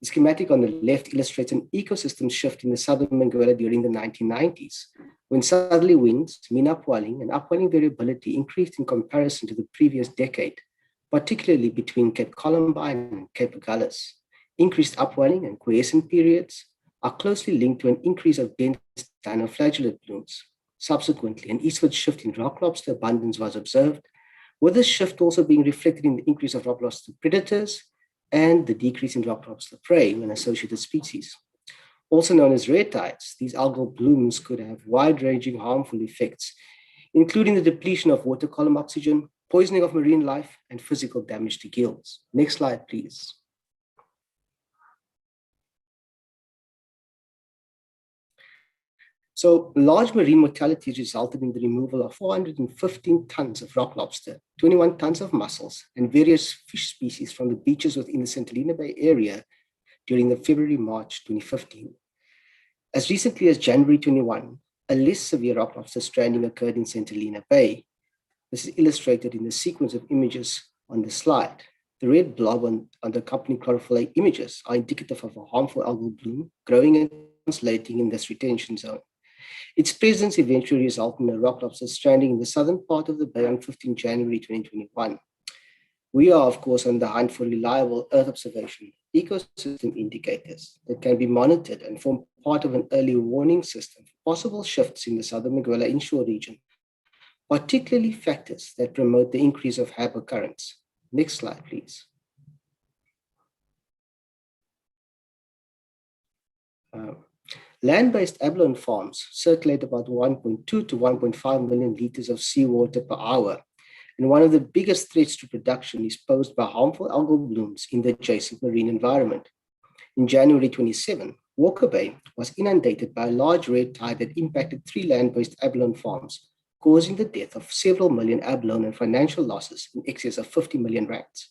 The schematic on the left illustrates an ecosystem shift in the southern Benguela during the 1990s, when southerly winds, mean upwelling, and upwelling variability increased in comparison to the previous decade, particularly between Cape Columbine and Cape Agulhas. Increased upwelling and quiescent periods are closely linked to an increase of dense dinoflagellate blooms. Subsequently, an eastward shift in rock lobster abundance was observed, with this shift also being reflected in the increase of rock lobster predators and the decrease in rock lobster prey and associated species. Also known as rare tides, these algal blooms could have wide-ranging harmful effects, including the depletion of water column oxygen, poisoning of marine life, and physical damage to gills. Next slide, please. So large marine mortalities resulted in the removal of 415 tons of rock lobster, 21 tons of mussels, and various fish species from the beaches within the St. Helena Bay area during the February-March 2015. As recently as January 21, a less severe rock lobster stranding occurred in St. Helena Bay. This is illustrated in the sequence of images on the slide. The red blob on the accompanying chlorophyll A images are indicative of a harmful algal bloom growing and translating in this retention zone. Its presence eventually resulted in a rock lobster stranding in the southern part of the bay on 15 January 2021. We are, of course, on the hunt for reliable Earth observation ecosystem indicators that can be monitored and form part of an early warning system for possible shifts in the southern Benguela inshore region, particularly factors that promote the increase of harbor currents. Next slide, please. Land-based abalone farms circulate about 1.2 to 1.5 million liters of seawater per hour, and one of the biggest threats to production is posed by harmful algal blooms in the adjacent marine environment. In January 27, Walker Bay was inundated by a large red tide that impacted 3 land-based abalone farms, causing the death of several million abalone and financial losses in excess of 50 million rands.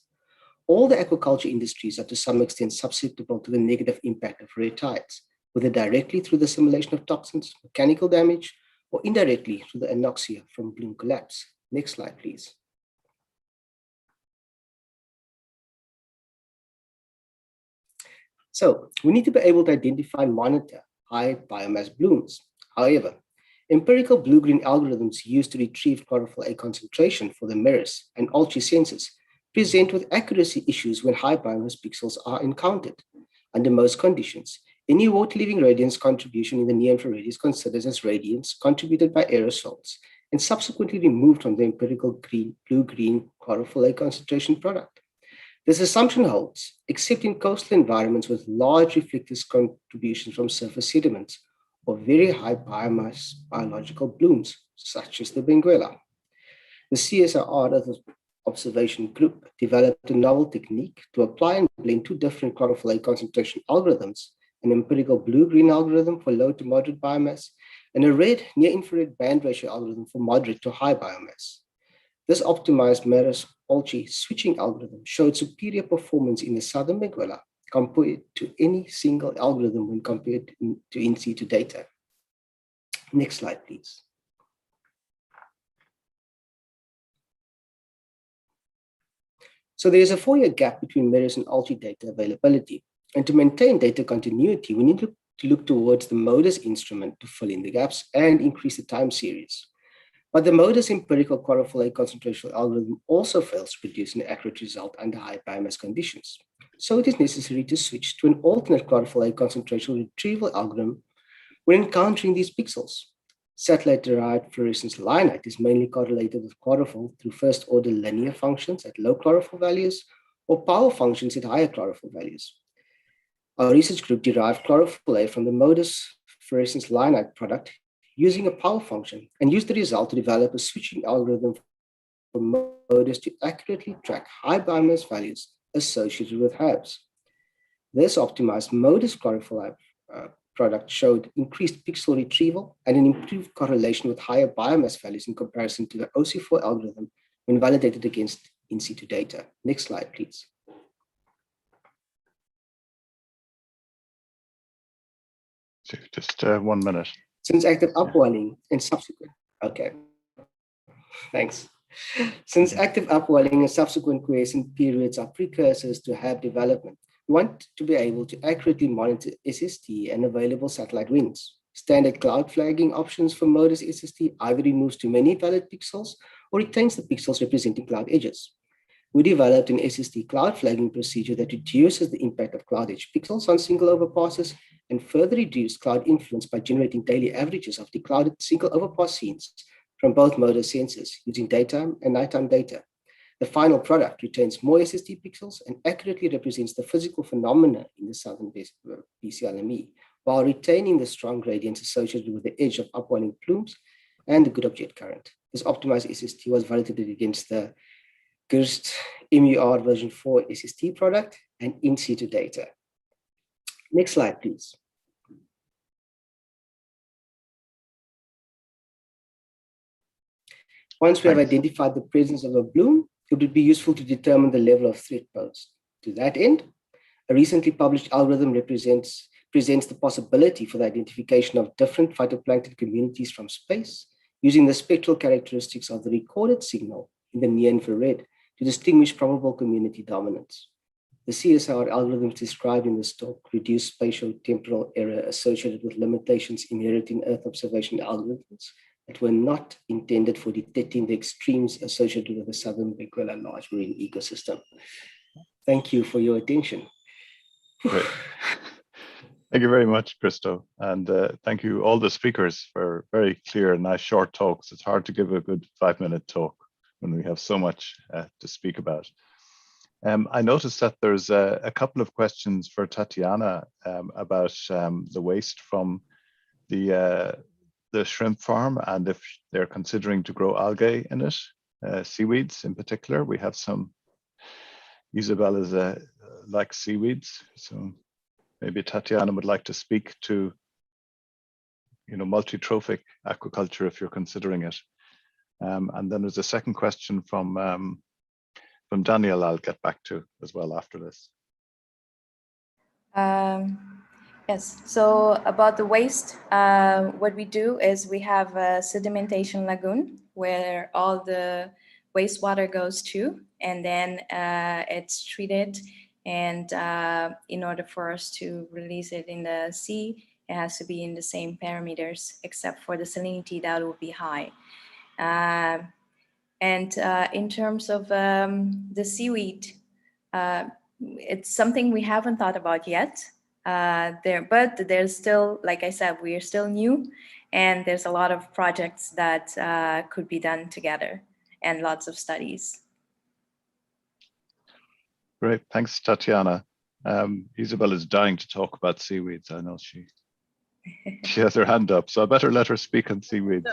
All the aquaculture industries are to some extent susceptible to the negative impact of red tides, whether directly through the assimilation of toxins, mechanical damage, or indirectly through the anoxia from bloom collapse. Next slide, please. So we need to be able to identify and monitor high biomass blooms. However, empirical blue-green algorithms used to retrieve chlorophyll A concentration for the mirrors and Ulchi sensors present with accuracy issues when high biomass pixels are encountered. Under most conditions, any water-leaving radiance contribution in the near-infrared is considered as radiance contributed by aerosols and subsequently removed from the empirical blue-green chlorophyll A concentration product. This assumption holds, except in coastal environments with large reflective contributions from surface sediments or very high biomass biological blooms, such as the Benguela. The CSIR Earth Observation Group developed a novel technique to apply and blend two different chlorophyll A concentration algorithms, an empirical blue-green algorithm for low to moderate biomass, and a red near-infrared band ratio algorithm for moderate to high biomass. This optimized Maris-Polchy switching algorithm showed superior performance in the southern Benguela compared to any single algorithm when compared to in situ data. Next slide, please. So there's a 4-year gap between Maris and Polchy data availability. And to maintain data continuity, we need to look towards the MODIS instrument to fill in the gaps and increase the time series. But the MODIS empirical chlorophyll A concentration algorithm also fails to produce an accurate result under high biomass conditions. So it is necessary to switch to an alternate chlorophyll A concentration retrieval algorithm when encountering these pixels. Satellite-derived fluorescence lineite is mainly correlated with chlorophyll through first-order linear functions at low chlorophyll values or power functions at higher chlorophyll values. Our research group derived chlorophyll A from the MODIS fluorescence lineite product using a power function and used the result to develop a switching algorithm for MODIS to accurately track high biomass values associated with HABs. This optimized MODIS chlorophyll product showed increased pixel retrieval and an improved correlation with higher biomass values in comparison to the OC4 algorithm when validated against in situ data. Next slide, please. Just 1 minute. Since active upwelling and subsequent, okay, thanks. Since active upwelling and subsequent quiescent periods are precursors to HAB development, we want to be able to accurately monitor SST and available satellite winds. Standard cloud flagging options for MODIS SST either removes too many valid pixels or retains the pixels representing cloud edges. We developed an SST cloud flagging procedure that reduces the impact of cloud edge pixels on single overpasses and further reduced cloud influence by generating daily averages of declouded single overpass scenes from both MODIS sensors using daytime and nighttime data. The final product retains more SST pixels and accurately represents the physical phenomena in the southern BCLME, while retaining the strong gradients associated with the edge of upwelling plumes and the good object current. This optimized SST was validated against the GIRST MUR version 4 SST product and in situ data. Next slide, please. Once we have identified the presence of a bloom, it would be useful to determine the level of threat posed. To that end, a recently published algorithm presents the possibility for the identification of different phytoplankton communities from space using the spectral characteristics of the recorded signal in the near-infrared to distinguish probable community dominance. The CSR algorithms described in this talk reduce spatial temporal error associated with limitations inherent in Earth observation algorithms that were not intended for detecting the extremes associated with the southern Benguela large marine ecosystem. Thank you for your attention. Great. Thank you very much, Christo. And thank you all the speakers for very clear, nice short talks. It's hard to give a good 5-minute talk when we have so much to speak about. I noticed that there's a couple of questions for Tatiana about the waste from the shrimp farm and if they're considering to grow algae in it, seaweeds in particular. We have some, Isabel is likes seaweeds, so maybe Tatiana would like to speak to, multi-trophic aquaculture if you're considering it. And then there's a second question from Daniel I'll get back to as well after this. Yes, so about the waste, what we do is we have a sedimentation lagoon where all the wastewater goes to, and then it's treated. And in order for us to release it in the sea, it has to be in the same parameters, except for the salinity that will be high. And in terms of the seaweed, it's something we haven't thought about yet. But there's still, like I said, we are still new, and there's a lot of projects that could be done together and lots of studies. Great, thanks, Tatiana. Isabel is dying to talk about seaweeds. I know she has her hand up, so I better let her speak on seaweeds.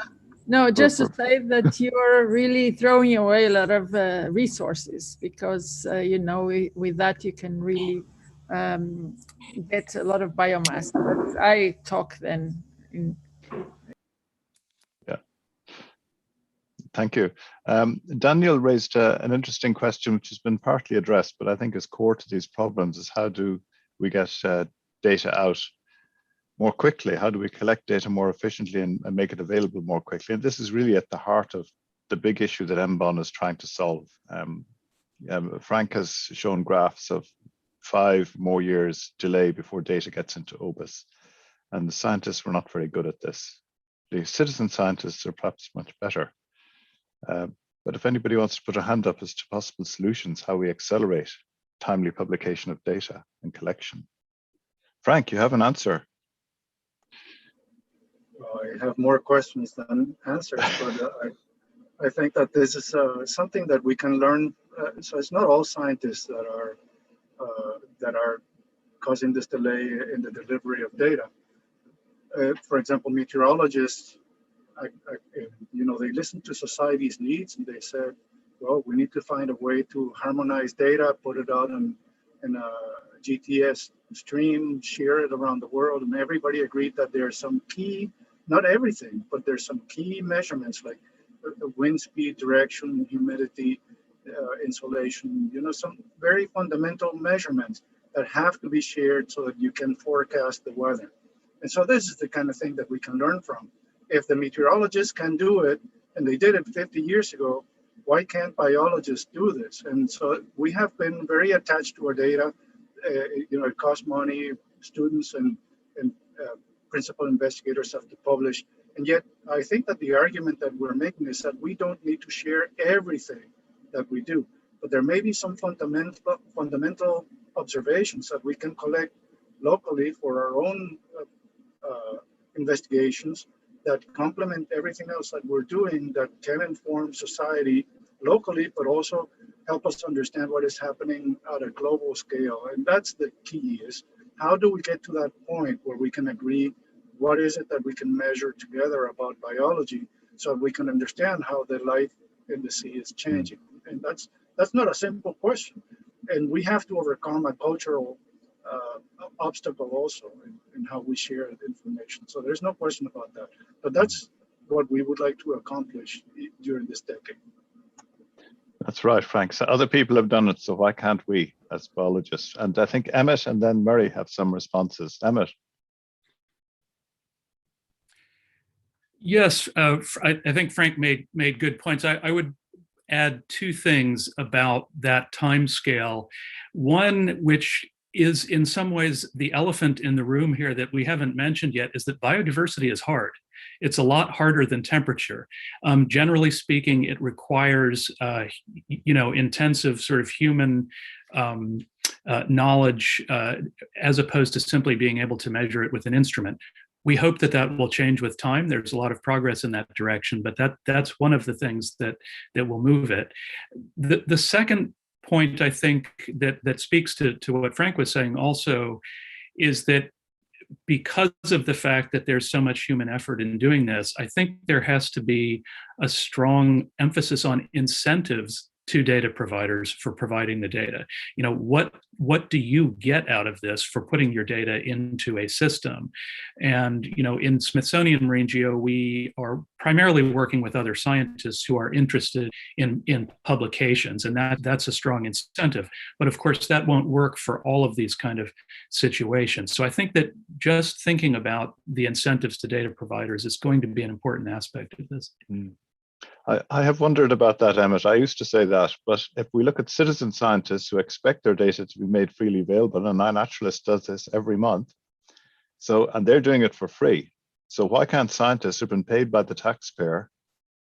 No, just to say that you're really throwing away a lot of resources, because you know, with that you can really get a lot of biomass. But I talk then. Yeah. Thank you. Daniel raised an interesting question, which has been partly addressed, but I think is core to these problems, is how do we get data out more quickly? How do we collect data more efficiently and make it available more quickly? And this is really at the heart of the big issue that MBON is trying to solve. Frank has shown graphs of 5 more years delay before data gets into OBIS. And the scientists were not very good at this. The citizen scientists are perhaps much better. But if anybody wants to put a hand up as to possible solutions, how we accelerate timely publication of data and collection. Frank, you have an answer. Well, I have more questions than answers, but I think that this is something that we can learn. So it's not all scientists that are causing this delay in the delivery of data. For example, meteorologists, you know, they listen to society's needs and they said, well, we need to find a way to harmonize data, put it out in a GTS stream, share it around the world, and everybody agreed that there's some key, not everything, but there's some key measurements like the wind speed, direction, humidity, insolation, you know, some very fundamental measurements that have to be shared so that you can forecast the weather. And so this is the kind of thing that we can learn from. If the meteorologists can do it, and they did it 50 years ago, why can't biologists do this? And so we have been very attached to our data. You know, it costs money, students and principal investigators have to publish. And yet, I think that the argument that we're making is that we don't need to share everything that we do, but there may be some fundamental observations that we can collect locally for our own investigations that complement everything else that we're doing, that can inform society locally, but also help us understand what is happening at a global scale. And that's the key, is how do we get to that point where we can agree what is it that we can measure together about biology so we can understand how the life in the sea is changing. And that's not a simple question. And we have to overcome a cultural obstacle also in how we share information. So there's no question about that. But that's what we would like to accomplish during this decade. That's right, Frank. So other people have done it, so why can't we as biologists? And I think Emmett and then Murray have some responses. Emmett. Yes, I think Frank made good points. I would add 2 things about that time scale. One, which is in some ways the elephant in the room here that we haven't mentioned yet, is that biodiversity is hard. It's a lot harder than temperature. Generally speaking, it requires you know, intensive sort of human knowledge as opposed to simply being able to measure it with an instrument. We hope that that will change with time. There's a lot of progress in that direction, but that's one of the things that will move it. The second point, I think, that speaks to what Frank was saying also, is that because of the fact that there's so much human effort in doing this, I think there has to be a strong emphasis on incentives to data providers for providing the data. You know, what do you get out of this for putting your data into a system? And, you know, in Smithsonian Marine Geo, we are primarily working with other scientists who are interested in publications, and that's a strong incentive. But of course, that won't work for all of these kind of situations. So I think that just thinking about the incentives to data providers is going to be an important aspect of this. I have wondered about that, Emmett. I used to say that, but if we look at citizen scientists who expect their data to be made freely available, and iNaturalist does this every month, and they're doing it for free. So why can't scientists who've been paid by the taxpayer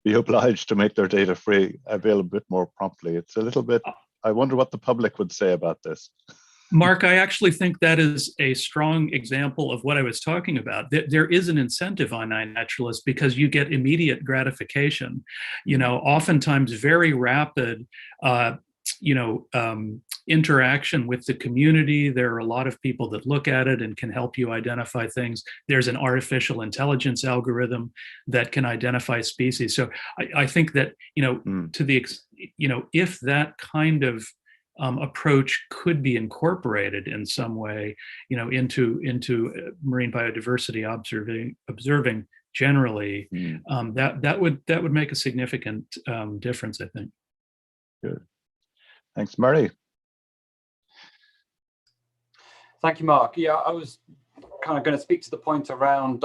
be obliged to make their data free available a bit more promptly? It's a little bit, I wonder what the public would say about this. Mark, I actually think that is a strong example of what I was talking about. There is an incentive on iNaturalist because you get immediate gratification. You know, oftentimes very rapid, interaction with the community. There are a lot of people that look at it and can help you identify things. There's an artificial intelligence algorithm that can identify species. So I think that, to the, if that kind of approach could be incorporated in some way, into marine biodiversity observing generally, that would make a significant difference, I think. Good. Thanks, Murray. Thank you, Mark. Yeah, I was kind of going to speak to the point around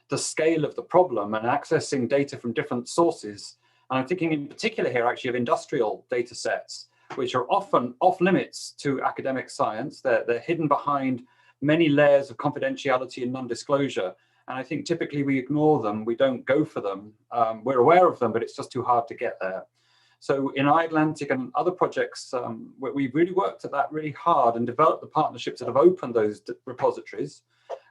the scale of the problem and accessing data from different sources. And I'm thinking in particular here actually of industrial data sets, which are often off limits to academic science. They're hidden behind many layers of confidentiality and non-disclosure. And I think typically we ignore them, we don't go for them. We're aware of them, but it's just too hard to get there. So in iAtlantic and other projects, we've really worked at that really hard and developed the partnerships that have opened those repositories.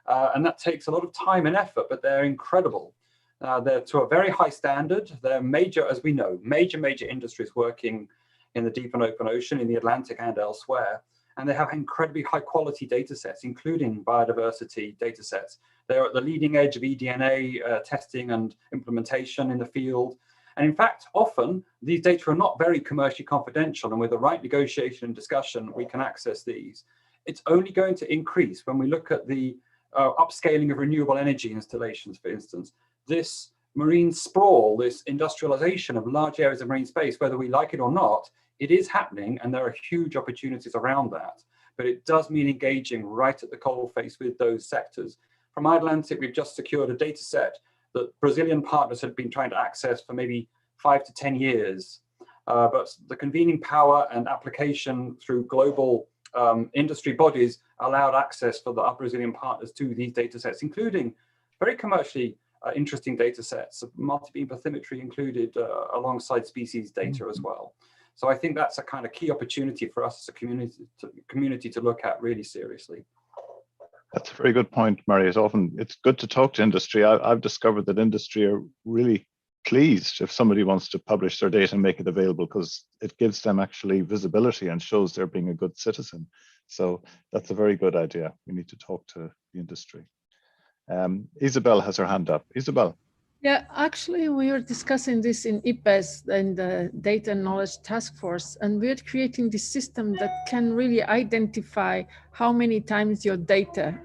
And that takes a lot of time and effort, but they're incredible. They're to a very high standard. They're major, as we know, major industries working in the deep and open ocean, in the Atlantic and elsewhere. And they have incredibly high quality data sets, including biodiversity data sets. They're at the leading edge of eDNA testing and implementation in the field. And in fact, often these data are not very commercially confidential, and with the right negotiation and discussion, we can access these. It's only going to increase when we look at the upscaling of renewable energy installations, for instance. This marine sprawl, this industrialization of large areas of marine space, whether we like it or not, it is happening, and there are huge opportunities around that. But it does mean engaging right at the coalface with those sectors. From iAtlantic, we've just secured a data set that Brazilian partners had been trying to access for maybe 5 to 10 years. But the convening power and application through global industry bodies allowed access for the Brazilian partners to these data sets, including very commercially interesting data sets, multi-beam bathymetry included alongside species data as well. So I think that's a kind of key opportunity for us as a community to look at really seriously. That's a very good point, Murray. It's good to talk to industry. I've discovered that industry are really pleased if somebody wants to publish their data and make it available, because it gives them actually visibility and shows they're being a good citizen. So that's a very good idea. We need to talk to the industry. Isabel has her hand up. Isabel. Yeah, actually, we were discussing this in IPES, in the Data and Knowledge Task Force, and we're creating this system that can really identify how many times your data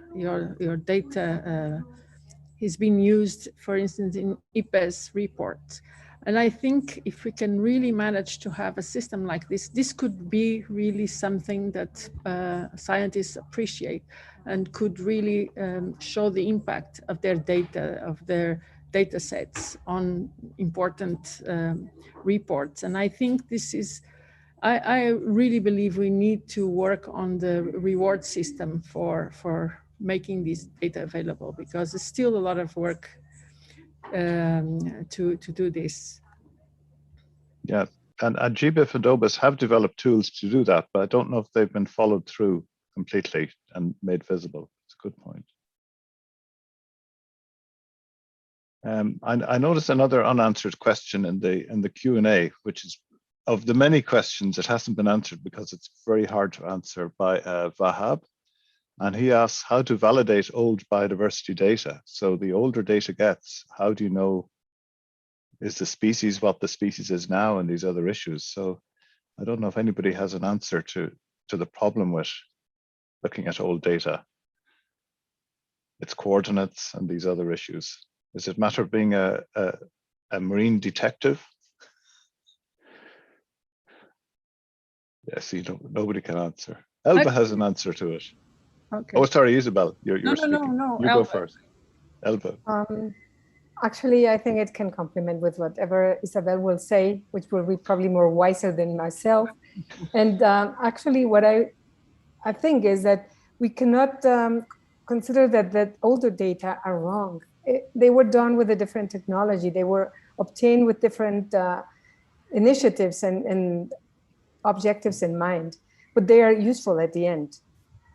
is being used, for instance, in IPES reports. And I think if we can really manage to have a system like this, this could be really something that scientists appreciate and could really show the impact of their data sets on important reports. And I think this is, I really believe we need to work on the reward system for making this data available, because it's still a lot of work to do this. Yeah, and GBIF and OBIS have developed tools to do that, but I don't know if they've been followed through completely and made visible. It's a good point. I noticed another unanswered question in the Q&A, which is of the many questions, it hasn't been answered because it's very hard to answer, by Vahab. And he asks how to validate old biodiversity data. So the older data gets, how do you know, is the species what the species is now, and these other issues? So I don't know if anybody has an answer to the problem with looking at old data, its coordinates and these other issues. Does it matter being a marine detective? Yes, nobody can answer. Elba has an answer to it. Okay. Oh, sorry, Isabel, you're speaking. No, you Elba. Go first. Elba. Actually, I think it can complement with whatever Isabel will say, which will be probably more wiser than myself. And actually, what I think is that we cannot consider that older data are wrong. They were done with a different technology. They were obtained with different initiatives and objectives in mind, but they are useful at the end.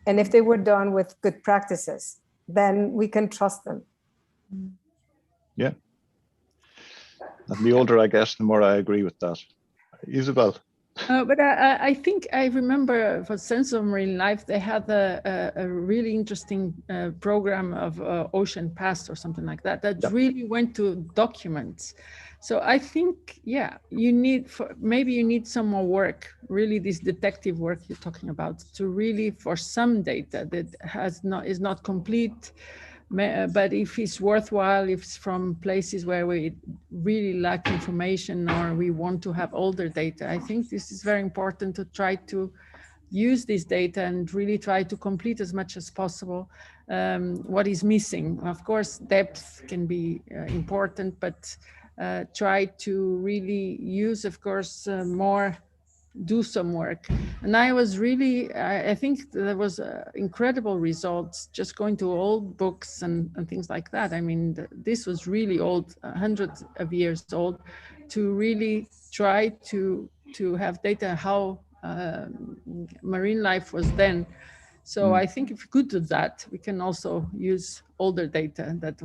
And if they were done with good practices, then we can trust them. Yeah. And the older I get, the more I agree with that. Isabel. But I think I remember for Sense of Marine Life, they had a really interesting program of Ocean Past or something like that, that really went to documents. So I think, yeah, maybe you need some more work, really this detective work you're talking about, to really, for some data that is not complete, but if it's worthwhile, if it's from places where we really lack information or we want to have older data, I think this is very important to try to use this data and really try to complete as much as possible what is missing. Of course, depth can be important, but try to really use, of course, do some work. And I was really, I think there was incredible results just going to old books and things like that. I mean, this was really old, hundreds of years old, to really try to have data how marine life was then. So I think if we could do that, we can also use older data that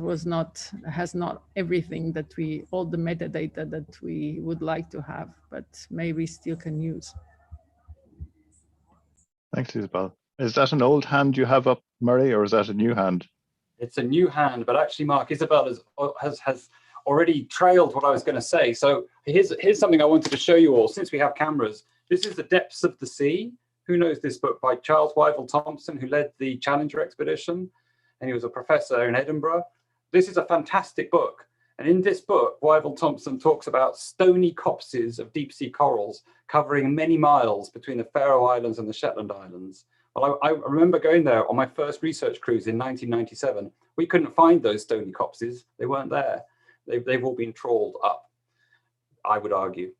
has not everything that all the metadata that we would like to have, but maybe still can use. Thanks, Isabel. Is that an old hand you have up, Murray, or is that a new hand? It's a new hand, but actually, Mark, Isabel has already trailed what I was going to say. So here's something I wanted to show you all, since we have cameras. This is The Depths of the Sea. Who knows this book? By Charles Wyville Thompson, who led the Challenger expedition, and he was a professor in Edinburgh. This is a fantastic book. And in this book, Wyville Thompson talks about stony copses of deep sea corals covering many miles between the Faroe Islands and the Shetland Islands. Well, I remember going there on my first research cruise in 1997. We couldn't find those stony copses. They weren't there. They've all been trawled up, I would argue.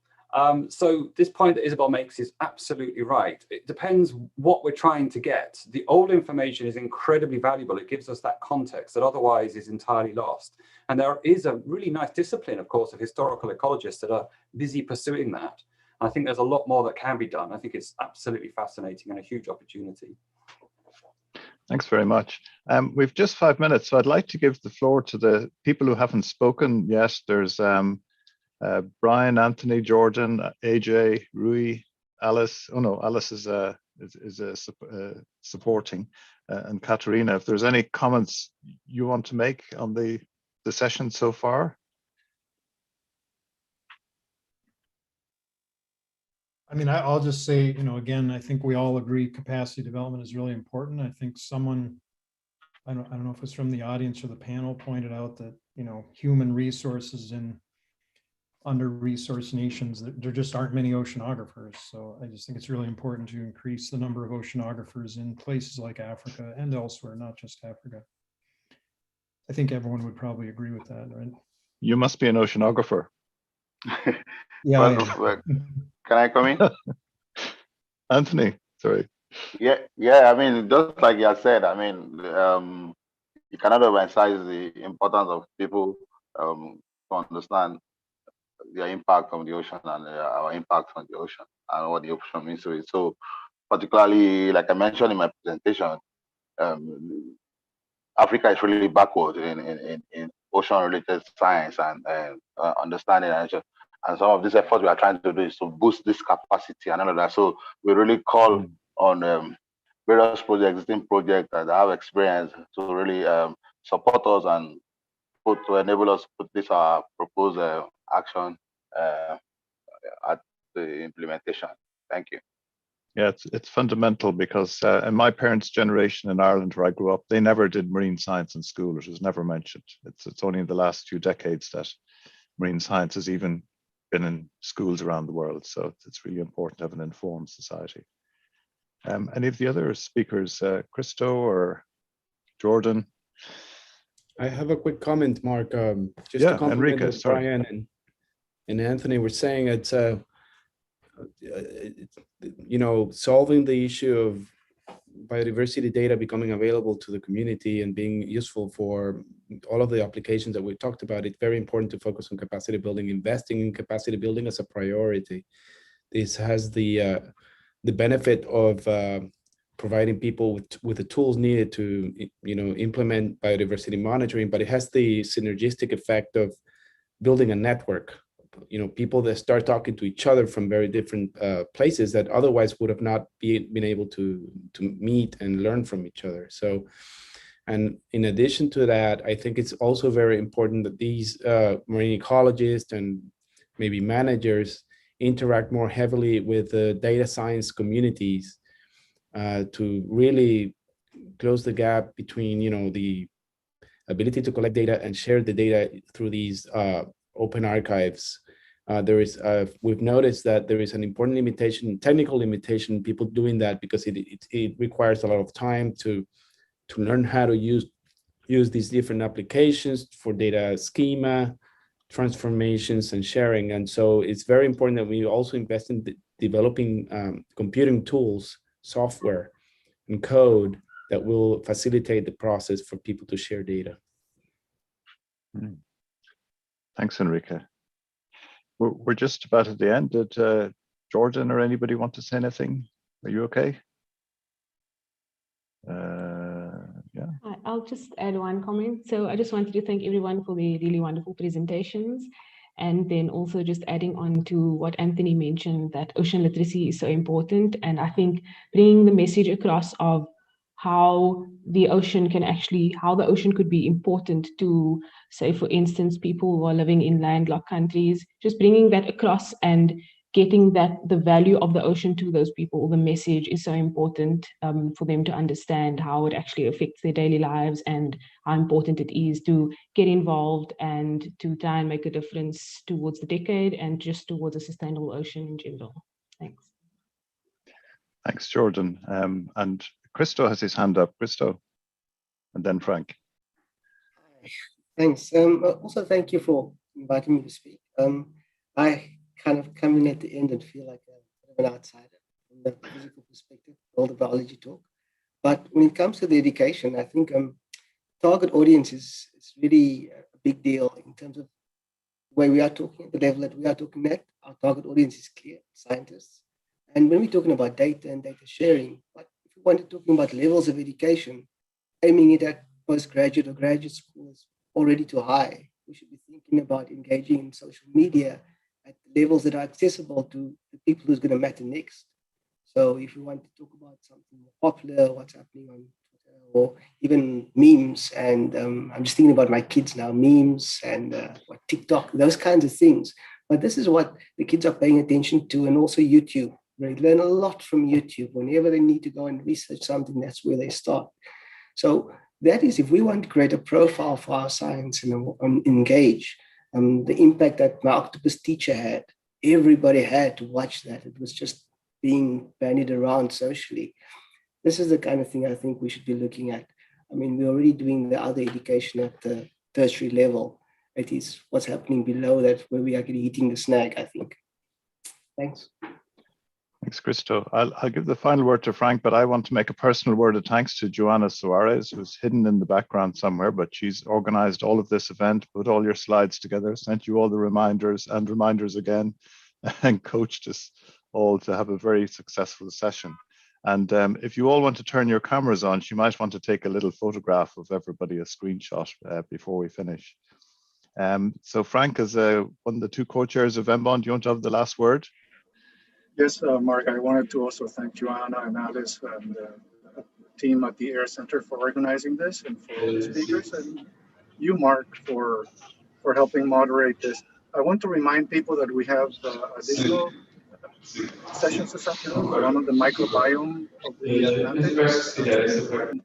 So this point that Isabel makes is absolutely right. It depends what we're trying to get. The old information is incredibly valuable. It gives us that context that otherwise is entirely lost. And there is a really nice discipline, of course, of historical ecologists that are busy pursuing that. And I think there's a lot more that can be done. I think it's absolutely fascinating and a huge opportunity. Thanks very much. We've just 5 minutes, so I'd like to give the floor to the people who haven't spoken yet. There's Brian, Anthony, Jordan, AJ, Rui, Alice. Oh no, Alice is supporting, and Katerina. If there's any comments you want to make on the session so far. I mean, I'll just say, again, I think we all agree capacity development is really important. I think someone, I don't know if it's from the audience or the panel, pointed out that, human resources in under-resourced nations, there just aren't many oceanographers. So I just think it's really important to increase the number of oceanographers in places like Africa and elsewhere, not just Africa. I think everyone would probably agree with that, right? You must be an oceanographer. Yeah. Well, can I come in? Anthony, sorry. Yeah. I mean, just like you said, I mean, you cannot emphasize the importance of people to understand their impact on the ocean and our impact on the ocean and what the ocean means to it. So, particularly, like I mentioned in my presentation, Africa is really backward in ocean-related science and understanding. And some of these efforts we are trying to do is to boost this capacity and all of that. So we really call on various existing projects that have experience to really support us and to enable us to put this proposed action at the implementation. Thank you. Yeah, it's fundamental because in my parents' generation in Ireland, where I grew up, they never did marine science in school. It was never mentioned. It's only in the last few decades that marine science has even been in schools around the world. So it's really important to have an informed society. Any of the other speakers, Christo or Jordan? I have a quick comment, Mark. Just to compliment Enrique, what Brian and Anthony were saying. It's solving the issue of biodiversity data becoming available to the community and being useful for all of the applications that we talked about. It's very important to focus on capacity building, investing in capacity building as a priority. This has the benefit of providing people with the tools needed to implement biodiversity monitoring, but it has the synergistic effect of building a network, people that start talking to each other from very different places that otherwise would have not been able to meet and learn from each other. So, and in addition to that, I think it's also very important that these marine ecologists and maybe managers interact more heavily with the data science communities to really close the gap between, the ability to collect data and share the data through these open archives. We've noticed that there is an important limitation, technical limitation, people doing that because it requires a lot of time to learn how to use these different applications for data schema, transformations, and sharing. And so it's very important that we also invest in developing computing tools, software, and code that will facilitate the process for people to share data. Thanks, Enrique. We're just about at the end. Did Jordan or anybody want to say anything? Are you okay? Yeah. I'll just add one comment. So I just wanted to thank everyone for the really wonderful presentations. And then also just adding on to what Anthony mentioned, that ocean literacy is so important. And I think bringing the message across of how the ocean could be important to, say, for instance, people who are living in landlocked countries, just bringing that across and getting the value of the ocean to those people, the message is so important for them to understand how it actually affects their daily lives and how important it is to get involved and to try and make a difference towards the decade and just towards a sustainable ocean in general. Thanks. Thanks, Jordan. And Christo has his hand up. Christo, and then Frank. Thanks. Also, thank you for inviting me to speak. I kind of come in at the end and feel like an outsider from the physical perspective, all the biology talk. But when it comes to the education, I think target audience is really a big deal in terms of where we are talking, the level that we are talking at. Our target audience is clear, scientists. And when we're talking about data and data sharing, but if we want to talking about levels of education, aiming it at postgraduate or graduate school is already too high. We should be thinking about engaging in social media at levels that are accessible to the people who's going to matter next. So if we want to talk about something more popular, what's happening on Twitter, or even memes, and I'm just thinking about my kids now, memes and TikTok, those kinds of things. But this is what the kids are paying attention to, and also YouTube. They learn a lot from YouTube. Whenever they need to go and research something, that's where they start. So that is, if we want to create a profile for our science and engage, the impact that my octopus teacher had, everybody had to watch that. It was just being bandied around socially. This is the kind of thing I think we should be looking at. I mean, we're already doing the other education at the tertiary level. It is what's happening below that where we are eating the snack, I think. Thanks. Thanks, Christo. I'll give the final word to Frank, but I want to make a personal word of thanks to Joanna Suarez, who's hidden in the background somewhere, but she's organized all of this event, put all your slides together, sent you all the reminders and reminders again, and coached us all to have a very successful session. And if you all want to turn your cameras on, she might want to take a little photograph of everybody, a screenshot before we finish. So Frank, as one of the two co-chairs of MBON, do you want to have the last word? Yes, Mark, I wanted to also thank Joanna and Alice and the team at the Air Center for organizing this, and for all the speakers, and you, Mark, for helping moderate this. I want to remind people that we have additional sessions this afternoon, one on the microbiome of the Atlantic,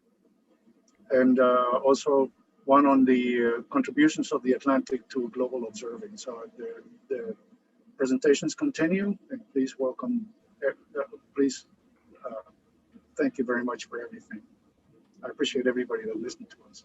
and also one on the contributions of the Atlantic to global observing. So the presentations continue, and please welcome, thank you very much for everything. I appreciate everybody that listened to us.